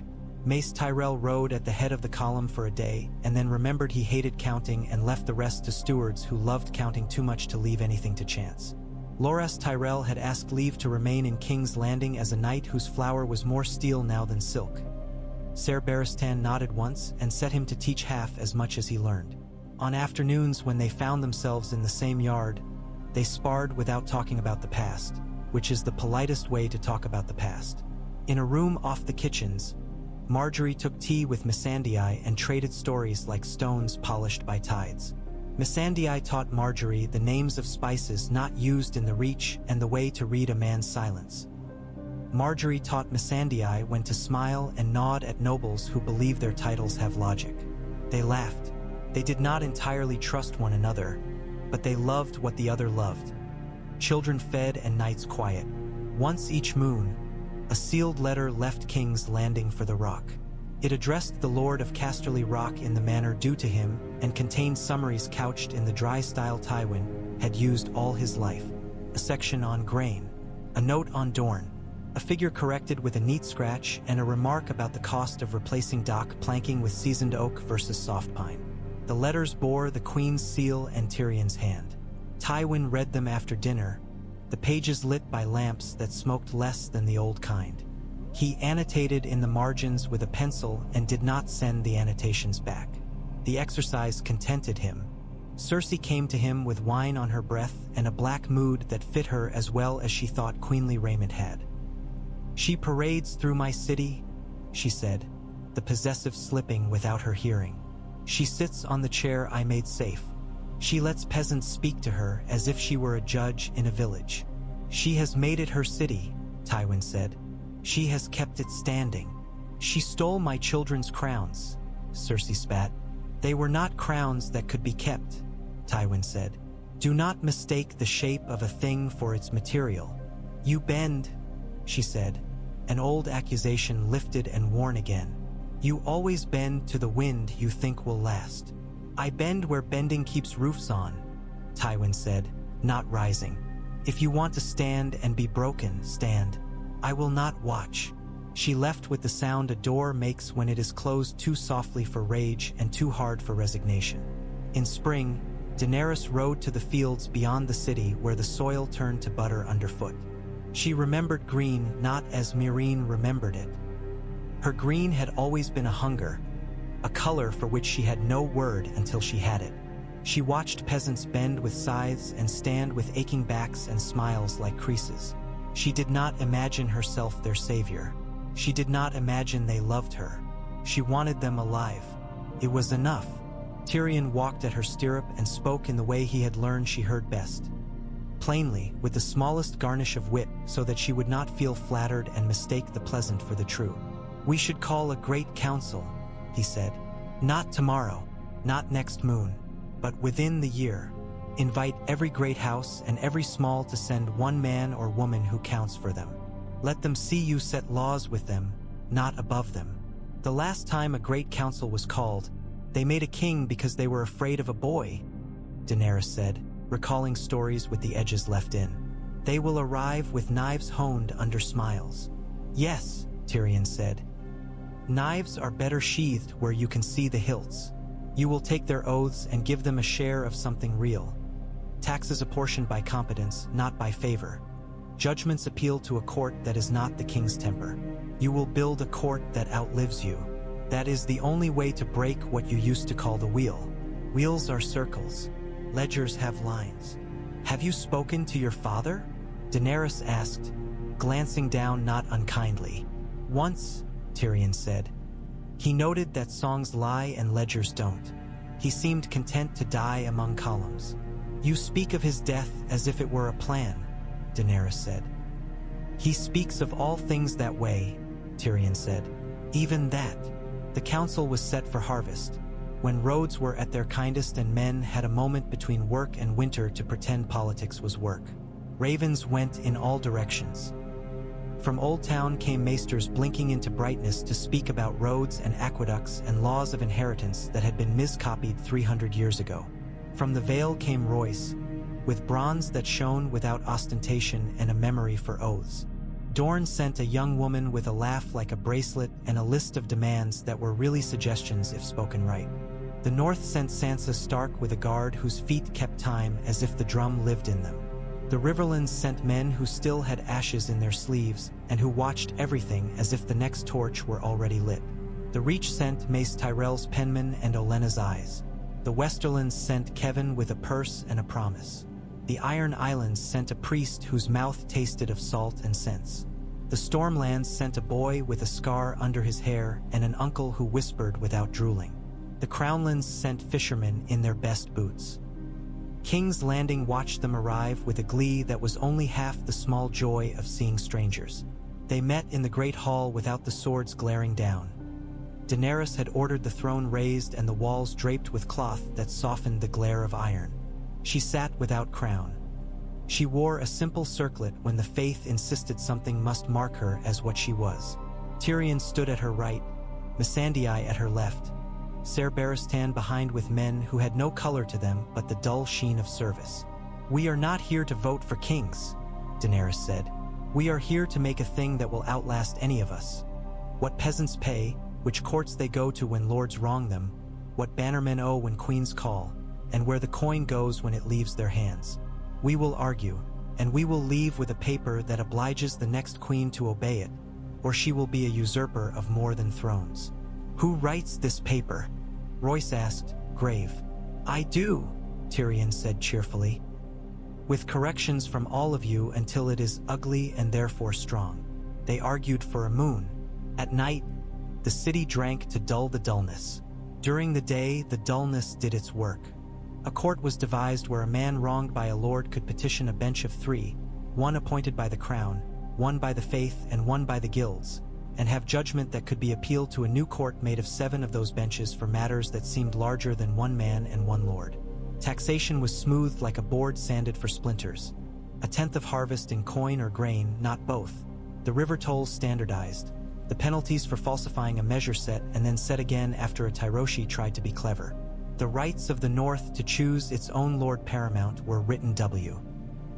Mace Tyrell rode at the head of the column for a day and then remembered he hated counting and left the rest to stewards who loved counting too much to leave anything to chance. Loras Tyrell had asked leave to remain in King's Landing as a knight whose flower was more steel now than silk. Ser Barristan nodded once and set him to teach half as much as he learned. On afternoons when they found themselves in the same yard, they sparred without talking about the past, which is the politest way to talk about the past. In a room off the kitchens, Marjorie took tea with Missandei and traded stories like stones polished by tides. Missandei taught Marjorie the names of spices not used in the Reach and the way to read a man's silence. Marjorie taught Missandei when to smile and nod at nobles who believe their titles have logic. They laughed. They did not entirely trust one another, but they loved what the other loved. Children fed and nights quiet. Once each moon, a sealed letter left King's Landing for the Rock. It addressed the Lord of Casterly Rock in the manner due to him and contained summaries couched in the dry style Tywin had used all his life. A section on grain, a note on Dorne, a figure corrected with a neat scratch, and a remark about the cost of replacing dock planking with seasoned oak versus soft pine. The letters bore the Queen's seal and Tyrion's hand. Tywin read them after dinner, the pages lit by lamps that smoked less than the old kind. He annotated in the margins with a pencil and did not send the annotations back. The exercise contented him. Cersei came to him with wine on her breath and a black mood that fit her as well as she thought queenly raiment had. She parades through my city, she said, the possessive slipping without her hearing. She sits on the chair I made safe. She lets peasants speak to her as if she were a judge in a village. She has made it her city, Tywin said. She has kept it standing. She stole my children's crowns, Cersei spat. They were not crowns that could be kept, Tywin said. Do not mistake the shape of a thing for its material. You bend, she said, an old accusation lifted and worn again. You always bend to the wind you think will last. I bend where bending keeps roofs on, Tywin said, not rising. If you want to stand and be broken, stand. I will not watch. She left with the sound a door makes when it is closed too softly for rage and too hard for resignation. In spring, Daenerys rode to the fields beyond the city where the soil turned to butter underfoot. She remembered green not as Meereen remembered it. Her green had always been a hunger, a color for which she had no word until she had it. She watched peasants bend with scythes and stand with aching backs and smiles like creases. She did not imagine herself their savior. She did not imagine they loved her. She wanted them alive. It was enough. Tyrion walked at her stirrup and spoke in the way he had learned she heard best. Plainly, with the smallest garnish of wit, so that she would not feel flattered and mistake the pleasant for the true. "We should call a great council," he said. "Not tomorrow, not next moon, but within the year. Invite every great house and every small to send one man or woman who counts for them. Let them see you set laws with them, not above them. The last time a great council was called, they made a king because they were afraid of a boy," Daenerys said, recalling stories with the edges left in. "They will arrive with knives honed under smiles." "Yes," Tyrion said. "Knives are better sheathed where you can see the hilts. You will take their oaths and give them a share of something real. Taxes apportioned by competence, not by favor. Judgments appeal to a court that is not the king's temper. You will build a court that outlives you. That is the only way to break what you used to call the wheel. Wheels are circles. Ledgers have lines. Have you spoken to your father?" Daenerys asked, glancing down not unkindly. "Once," Tyrion said. "He noted that songs lie and ledgers don't. He seemed content to die among columns." "You speak of his death as if it were a plan," Daenerys said. "He speaks of all things that way," Tyrion said. "Even that." The council was set for harvest, when roads were at their kindest and men had a moment between work and winter to pretend politics was work. Ravens went in all directions. From Old Town came maesters blinking into brightness to speak about roads and aqueducts and laws of inheritance that had been miscopied 300 years ago. From the Vale came Royce, with bronze that shone without ostentation and a memory for oaths. Dorne sent a young woman with a laugh like a bracelet and a list of demands that were really suggestions if spoken right. The North sent Sansa Stark with a guard whose feet kept time as if the drum lived in them. The Riverlands sent men who still had ashes in their sleeves and who watched everything as if the next torch were already lit. The Reach sent Mace Tyrell's penman and Olenna's eyes. The Westerlands sent Kevin with a purse and a promise. The Iron Islands sent a priest whose mouth tasted of salt and sense. The Stormlands sent a boy with a scar under his hair and an uncle who whispered without drooling. The Crownlands sent fishermen in their best boots. King's Landing watched them arrive with a glee that was only half the small joy of seeing strangers. They met in the great hall without the swords glaring down. Daenerys had ordered the throne raised and the walls draped with cloth that softened the glare of iron. She sat without crown. She wore a simple circlet when the faith insisted something must mark her as what she was. Tyrion stood at her right, Missandei at her left, Ser Barristan behind with men who had no color to them but the dull sheen of service. "We are not here to vote for kings," Daenerys said. "We are here to make a thing that will outlast any of us. What peasants pay, which courts they go to when lords wrong them, what bannermen owe when queens call, and where the coin goes when it leaves their hands. We will argue, and we will leave with a paper that obliges the next queen to obey it, or she will be a usurper of more than thrones." "Who writes this paper?" Royce asked, grave. "I do," Tyrion said cheerfully. "With corrections from all of you until it is ugly and therefore strong." They argued for a moon. At night, the city drank to dull the dullness. During the day, the dullness did its work. A court was devised where a man wronged by a lord could petition a bench of three, one appointed by the crown, one by the faith, and one by the guilds, and have judgment that could be appealed to a new court made of 7 of those benches for matters that seemed larger than one man and one lord. Taxation was smoothed like a board sanded for splinters. A tenth of harvest in coin or grain, not both. The river tolls standardized. The penalties for falsifying a measure set and then set again after a Tyroshi tried to be clever. The rights of the North to choose its own Lord Paramount were written W.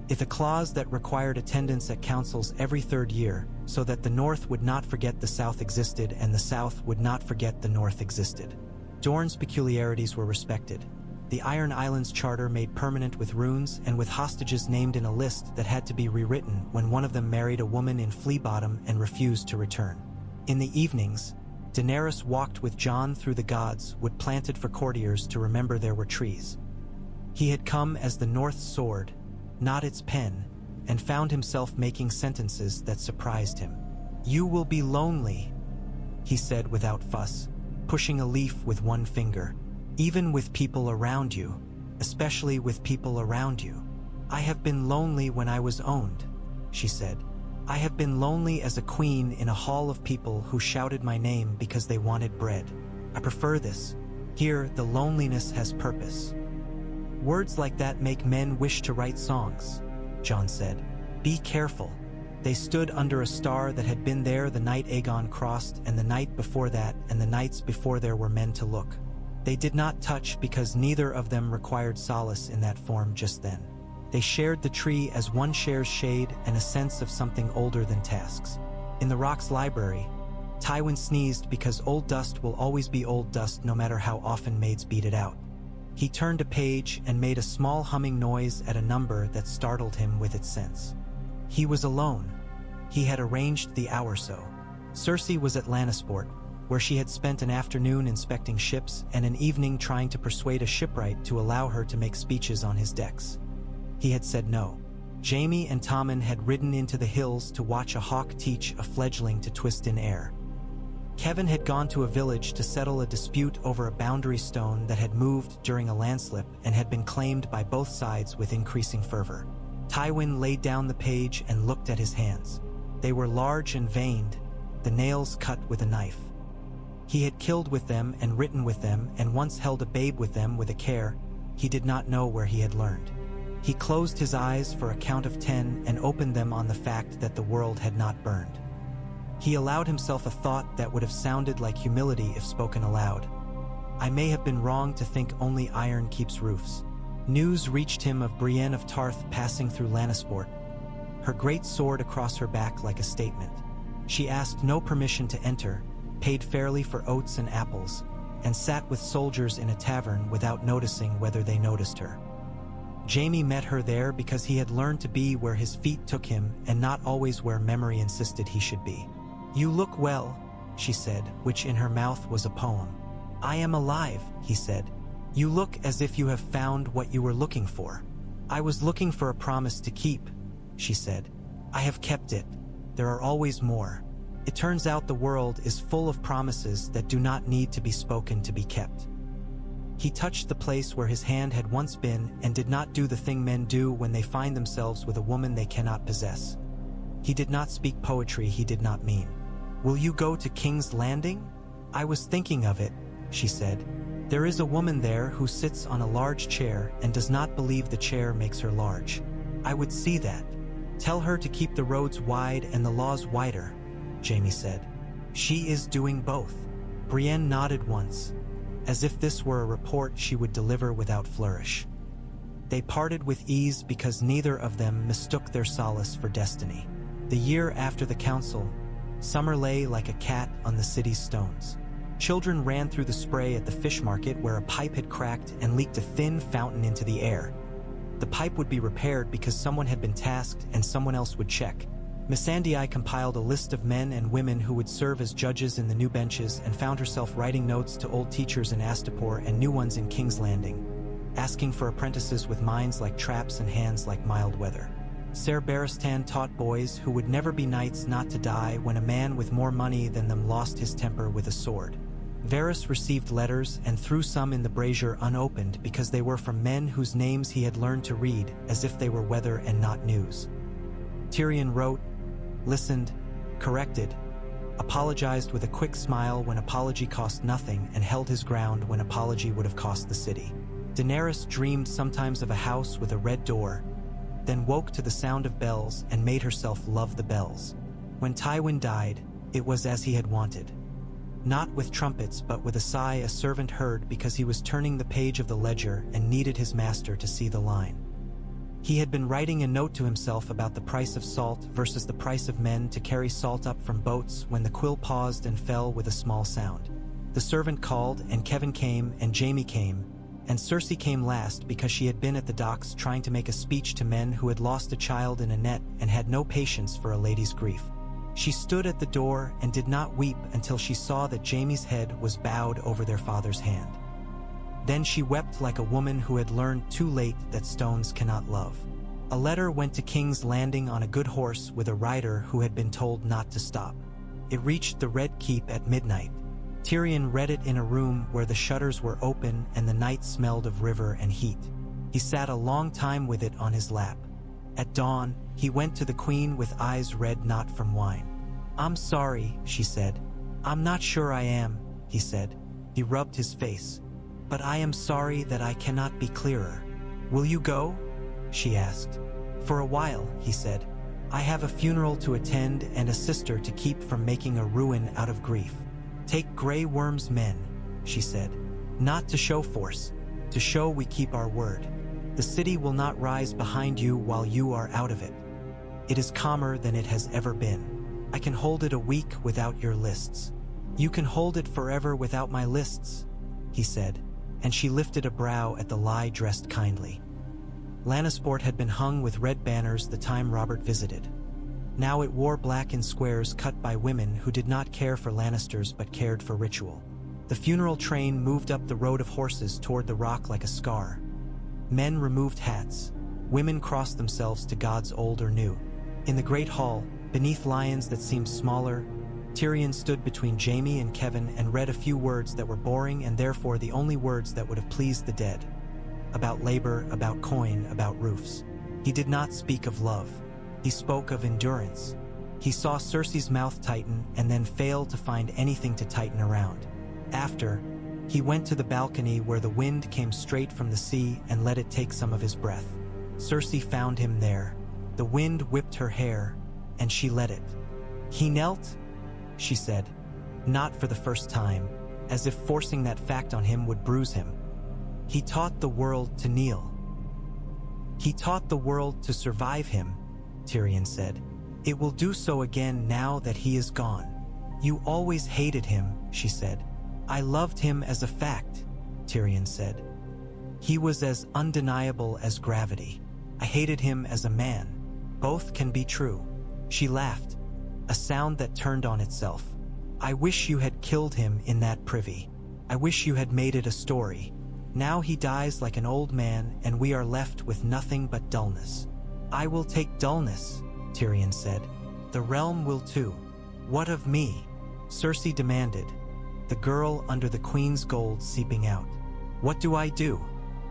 If a clause that required attendance at councils every 3rd year, so that the North would not forget the South existed and the South would not forget the North existed. Dorne's peculiarities were respected. The Iron Islands Charter made permanent with runes and with hostages named in a list that had to be rewritten when one of them married a woman in Flea Bottom and refused to return. In the evenings, Daenerys walked with Jon through the gods wood planted for courtiers to remember there were trees. He had come as the North's sword, not its pen, and found himself making sentences that surprised him. "You will be lonely," he said without fuss, pushing a leaf with one finger. Even with people around you, especially with people around you. I have been lonely when I was owned, she said. I have been lonely as a queen in a hall of people who shouted my name because they wanted bread. I prefer this. Here, the loneliness has purpose. Words like that make men wish to write songs, Jon said. Be careful. They stood under a star that had been there the night Aegon crossed, and the night before that, and the nights before there were men to look. They did not touch because neither of them required solace in that form just then. They shared the tree as one shares shade and a sense of something older than tasks. In the rock's library, Tywin sneezed because old dust will always be old dust no matter how often maids beat it out. He turned a page and made a small humming noise at a number that startled him with its sense. He was alone. He had arranged the hour so. Cersei was at Lannisport, where she had spent an afternoon inspecting ships and an evening trying to persuade a shipwright to allow her to make speeches on his decks. He had said no. Jaime and Tommen had ridden into the hills to watch a hawk teach a fledgling to twist in air. Kevin had gone to a village to settle a dispute over a boundary stone that had moved during a landslip and had been claimed by both sides with increasing fervor. Tywin laid down the page and looked at his hands. They were large and veined, the nails cut with a knife. He had killed with them and written with them and once held a babe with them with a care he did not know where he had learned. He closed his eyes for a count of 10 and opened them on the fact that the world had not burned. He allowed himself a thought that would have sounded like humility if spoken aloud. I may have been wrong to think only iron keeps roofs. News reached him of Brienne of Tarth passing through Lannisport, her great sword across her back like a statement. She asked no permission to enter, paid fairly for oats and apples, and sat with soldiers in a tavern without noticing whether they noticed her. Jaime met her there because he had learned to be where his feet took him and not always where memory insisted he should be. You look well, she said, which in her mouth was a poem. I am alive, he said. You look as if you have found what you were looking for. I was looking for a promise to keep, she said. I have kept it. There are always more. It turns out the world is full of promises that do not need to be spoken to be kept. He touched the place where his hand had once been and did not do the thing men do when they find themselves with a woman they cannot possess. He did not speak poetry he did not mean. Will you go to King's Landing? I was thinking of it, she said. There is a woman there who sits on a large chair and does not believe the chair makes her large. I would see that. Tell her to keep the roads wide and the laws wider, Jaime said. She is doing both. Brienne nodded once, as if this were a report she would deliver without flourish. They parted with ease because neither of them mistook their solace for destiny. The year after the council, summer lay like a cat on the city's stones. Children ran through the spray at the fish market where a pipe had cracked and leaked a thin fountain into the air. The pipe would be repaired because someone had been tasked and someone else would check. Missandei compiled a list of men and women who would serve as judges in the new benches and found herself writing notes to old teachers in Astapor and new ones in King's Landing, asking for apprentices with minds like traps and hands like mild weather. Ser Barristan taught boys who would never be knights not to die when a man with more money than them lost his temper with a sword. Varys received letters and threw some in the brazier unopened because they were from men whose names he had learned to read as if they were weather and not news. Tyrion wrote, listened, corrected, apologized with a quick smile when apology cost nothing and held his ground when apology would have cost the city. Daenerys dreamed sometimes of a house with a red door, then woke to the sound of bells and made herself love the bells. When Tywin died, it was as he had wanted. Not with trumpets but with a sigh a servant heard because he was turning the page of the ledger and needed his master to see the line. He had been writing a note to himself about the price of salt versus the price of men to carry salt up from boats when the quill paused and fell with a small sound. The servant called and Kevin came and Jaime came, and Cersei came last because she had been at the docks trying to make a speech to men who had lost a child in a net and had no patience for a lady's grief. She stood at the door and did not weep until she saw that Jaime's head was bowed over their father's hand. Then she wept like a woman who had learned too late that stones cannot love. A letter went to King's Landing on a good horse with a rider who had been told not to stop. It reached the Red Keep at midnight. Tyrion read it in a room where the shutters were open and the night smelled of river and heat. He sat a long time with it on his lap. At dawn, he went to the queen with eyes red not from wine. "I'm sorry," she said. "I'm not sure I am," he said. He rubbed his face. "But I am sorry that I cannot be clearer." "Will you go?" she asked. "For a while," he said. "I have a funeral to attend and a sister to keep from making a ruin out of grief." "Take Grey Worm's men," she said. "Not to show force, to show we keep our word. The city will not rise behind you while you are out of it. It is calmer than it has ever been. I can hold it a week without your lists." "You can hold it forever without my lists," he said, and she lifted a brow at the lie dressed kindly. Lannisport had been hung with red banners the time Robert visited. Now it wore black in squares cut by women who did not care for Lannisters but cared for ritual. The funeral train moved up the road of horses toward the rock like a scar. Men removed hats. Women crossed themselves to gods old or new. In the great hall, beneath lions that seemed smaller, Tyrion stood between Jaime and Kevin and read a few words that were boring and therefore the only words that would have pleased the dead. About labor, about coin, about roofs. He did not speak of love. He spoke of endurance. He saw Cersei's mouth tighten and then fail to find anything to tighten around. After, he went to the balcony where the wind came straight from the sea and let it take some of his breath. Cersei found him there. The wind whipped her hair, and she let it. "He knelt?" she said, not for the first time, as if forcing that fact on him would bruise him. "He taught the world to kneel." "He taught the world to survive him," Tyrion said. "It will do so again now that he is gone." "You always hated him," she said. "I loved him as a fact," Tyrion said. "He was as undeniable as gravity. I hated him as a man. Both can be true." She laughed, a sound that turned on itself. "I wish you had killed him in that privy. I wish you had made it a story. Now he dies like an old man and we are left with nothing but dullness." "I will take dullness," Tyrion said. "The realm will too." "What of me?" Cersei demanded, the girl under the queen's gold seeping out. "What do I do?"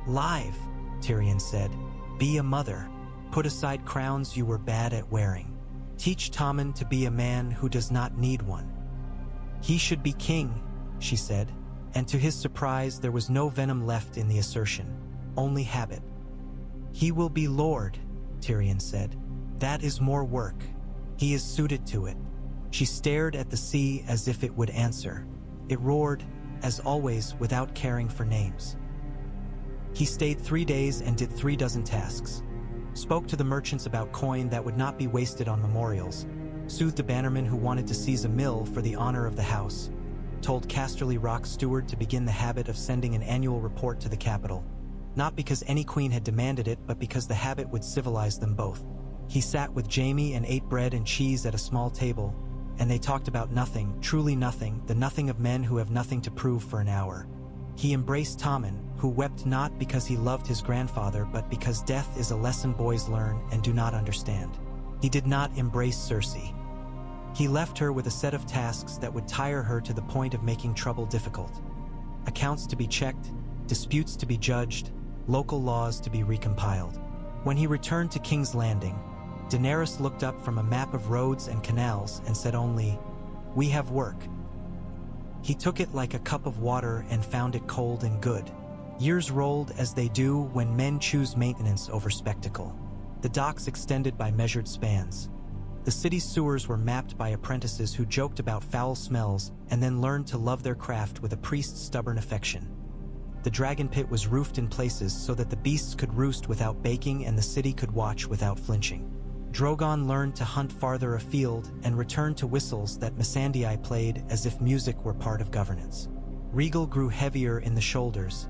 "Live," Tyrion said. "Be a mother. Put aside crowns you were bad at wearing. Teach Tommen to be a man who does not need one." "He should be king," she said, and to his surprise there was no venom left in the assertion, only habit. "He will be lord," Tyrion said. "That is more work. He is suited to it." She stared at the sea as if it would answer. It roared, as always, without caring for names. He stayed 3 days and did 3 dozen tasks. Spoke to the merchants about coin that would not be wasted on memorials. Soothed a bannerman who wanted to seize a mill for the honor of the house. Told Casterly Rock's steward to begin the habit of sending an annual report to the capital. Not because any queen had demanded it, but because the habit would civilize them both. He sat with Jaime and ate bread and cheese at a small table, and they talked about nothing, truly nothing, the nothing of men who have nothing to prove for an hour. He embraced Tommen, who wept not because he loved his grandfather, but because death is a lesson boys learn and do not understand. He did not embrace Cersei. He left her with a set of tasks that would tire her to the point of making trouble difficult. Accounts to be checked, disputes to be judged, local laws to be recompiled. When he returned to King's Landing, Daenerys looked up from a map of roads and canals and said only, "We have work." He took it like a cup of water and found it cold and good. Years rolled as they do when men choose maintenance over spectacle. The docks extended by measured spans. The city's sewers were mapped by apprentices who joked about foul smells and then learned to love their craft with a priest's stubborn affection. The dragon pit was roofed in places so that the beasts could roost without baking and the city could watch without flinching. Drogon learned to hunt farther afield and returned to whistles that Missandei played as if music were part of governance. Rhaegal grew heavier in the shoulders,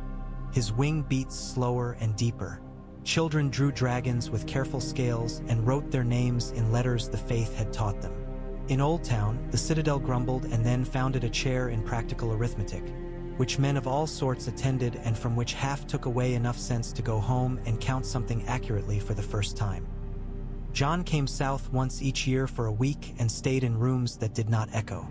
his wing beats slower and deeper. Children drew dragons with careful scales and wrote their names in letters the faith had taught them. In Old Town, the citadel grumbled and then founded a chair in practical arithmetic, which men of all sorts attended and from which half took away enough sense to go home and count something accurately for the first time. Jon came south once each year for a week and stayed in rooms that did not echo.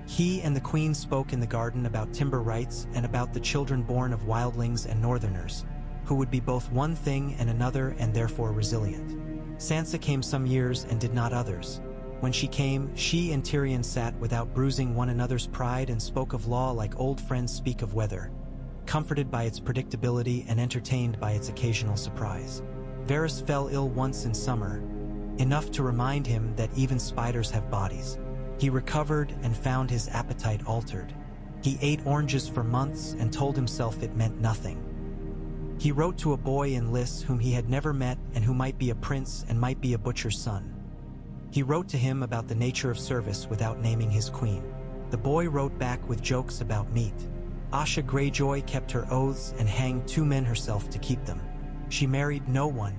He and the queen spoke in the garden about timber rights and about the children born of wildlings and northerners, who would be both one thing and another and therefore resilient. Sansa came some years and did not others. When she came, she and Tyrion sat without bruising one another's pride and spoke of law like old friends speak of weather, comforted by its predictability and entertained by its occasional surprise. Varys fell ill once in summer, enough to remind him that even spiders have bodies. He recovered and found his appetite altered. He ate oranges for months and told himself it meant nothing. He wrote to a boy in Lys whom he had never met and who might be a prince and might be a butcher's son. He wrote to him about the nature of service without naming his queen. The boy wrote back with jokes about meat. Asha Greyjoy kept her oaths and hanged 2 men herself to keep them. She married no one.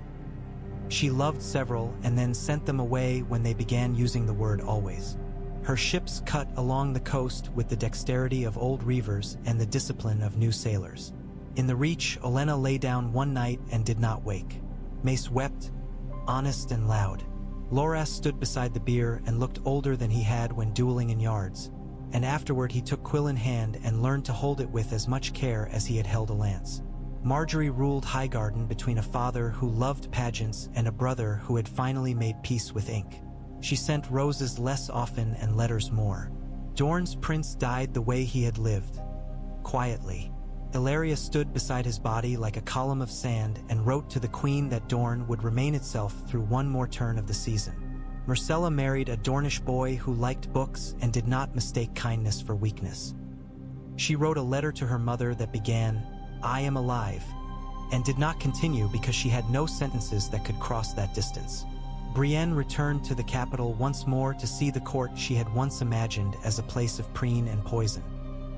She loved several and then sent them away when they began using the word always. Her ships cut along the coast with the dexterity of old reavers and the discipline of new sailors. In the Reach, Olenna lay down one night and did not wake. Mace wept, honest and loud. Loras stood beside the bier and looked older than he had when dueling in yards, and afterward he took quill in hand and learned to hold it with as much care as he had held a lance. Marjorie ruled Highgarden between a father who loved pageants and a brother who had finally made peace with ink. She sent roses less often and letters more. Dorne's prince died the way he had lived, quietly. Illyria stood beside his body like a column of sand and wrote to the queen that Dorne would remain itself through one more turn of the season. Myrcella married a Dornish boy who liked books and did not mistake kindness for weakness. She wrote a letter to her mother that began, "I am alive," and did not continue because she had no sentences that could cross that distance. Brienne returned to the capital once more to see the court she had once imagined as a place of preen and poison.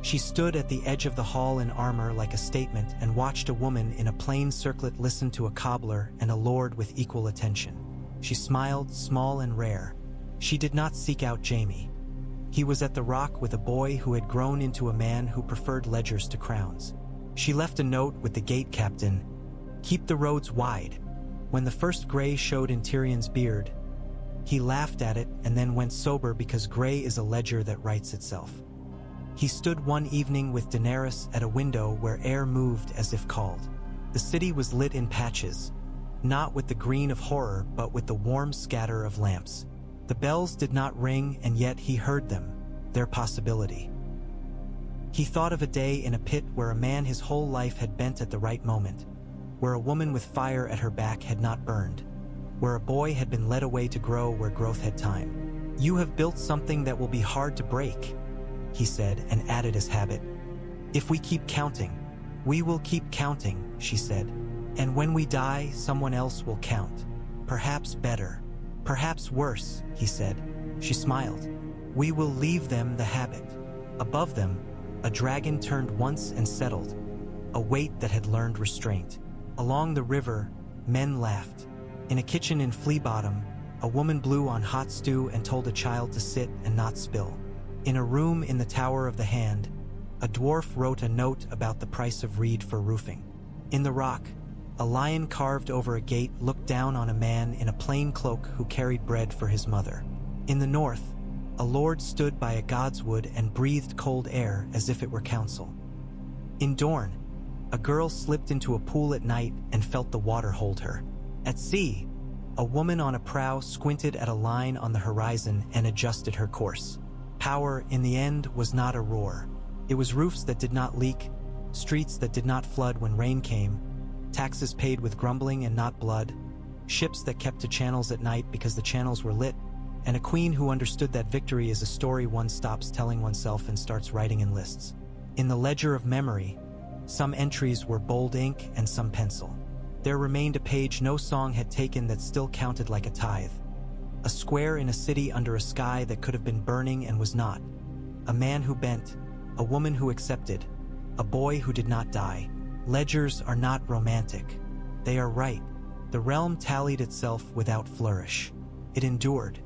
She stood at the edge of the hall in armor like a statement and watched a woman in a plain circlet listen to a cobbler and a lord with equal attention. She smiled, small and rare. She did not seek out Jaime. He was at the Rock with a boy who had grown into a man who preferred ledgers to crowns. She left a note with the gate captain, "Keep the roads wide." When the first gray showed in Tyrion's beard, he laughed at it and then went sober because gray is a ledger that writes itself. He stood one evening with Daenerys at a window where air moved as if called. The city was lit in patches, not with the green of horror but with the warm scatter of lamps. The bells did not ring and yet he heard them, their possibility. He thought of a day in a pit where a man his whole life had bent at the right moment, where a woman with fire at her back had not burned, where a boy had been led away to grow where growth had time. "You have built something that will be hard to break," he said, and added as habit, "If we keep counting." "We will keep counting," she said. "And when we die, someone else will count. Perhaps better, perhaps worse," he said. She smiled. "We will leave them the habit." Above them, a dragon turned once and settled, a weight that had learned restraint. Along the river, men laughed. In a kitchen in Flea Bottom, a woman blew on hot stew and told a child to sit and not spill. In a room in the Tower of the Hand, a dwarf wrote a note about the price of reed for roofing. In the Rock, a lion carved over a gate looked down on a man in a plain cloak who carried bread for his mother. In the North, a lord stood by a god's wood and breathed cold air as if it were counsel. In Dorne, a girl slipped into a pool at night and felt the water hold her. At sea, a woman on a prow squinted at a line on the horizon and adjusted her course. Power, in the end, was not a roar. It was roofs that did not leak, streets that did not flood when rain came, taxes paid with grumbling and not blood, ships that kept to channels at night because the channels were lit, and a queen who understood that victory is a story one stops telling oneself and starts writing in lists. In the ledger of memory, some entries were bold ink and some pencil. There remained a page no song had taken that still counted like a tithe. A square in a city under a sky that could have been burning and was not. A man who bent, a woman who accepted, a boy who did not die. Ledgers are not romantic. They are right. The realm tallied itself without flourish. It endured.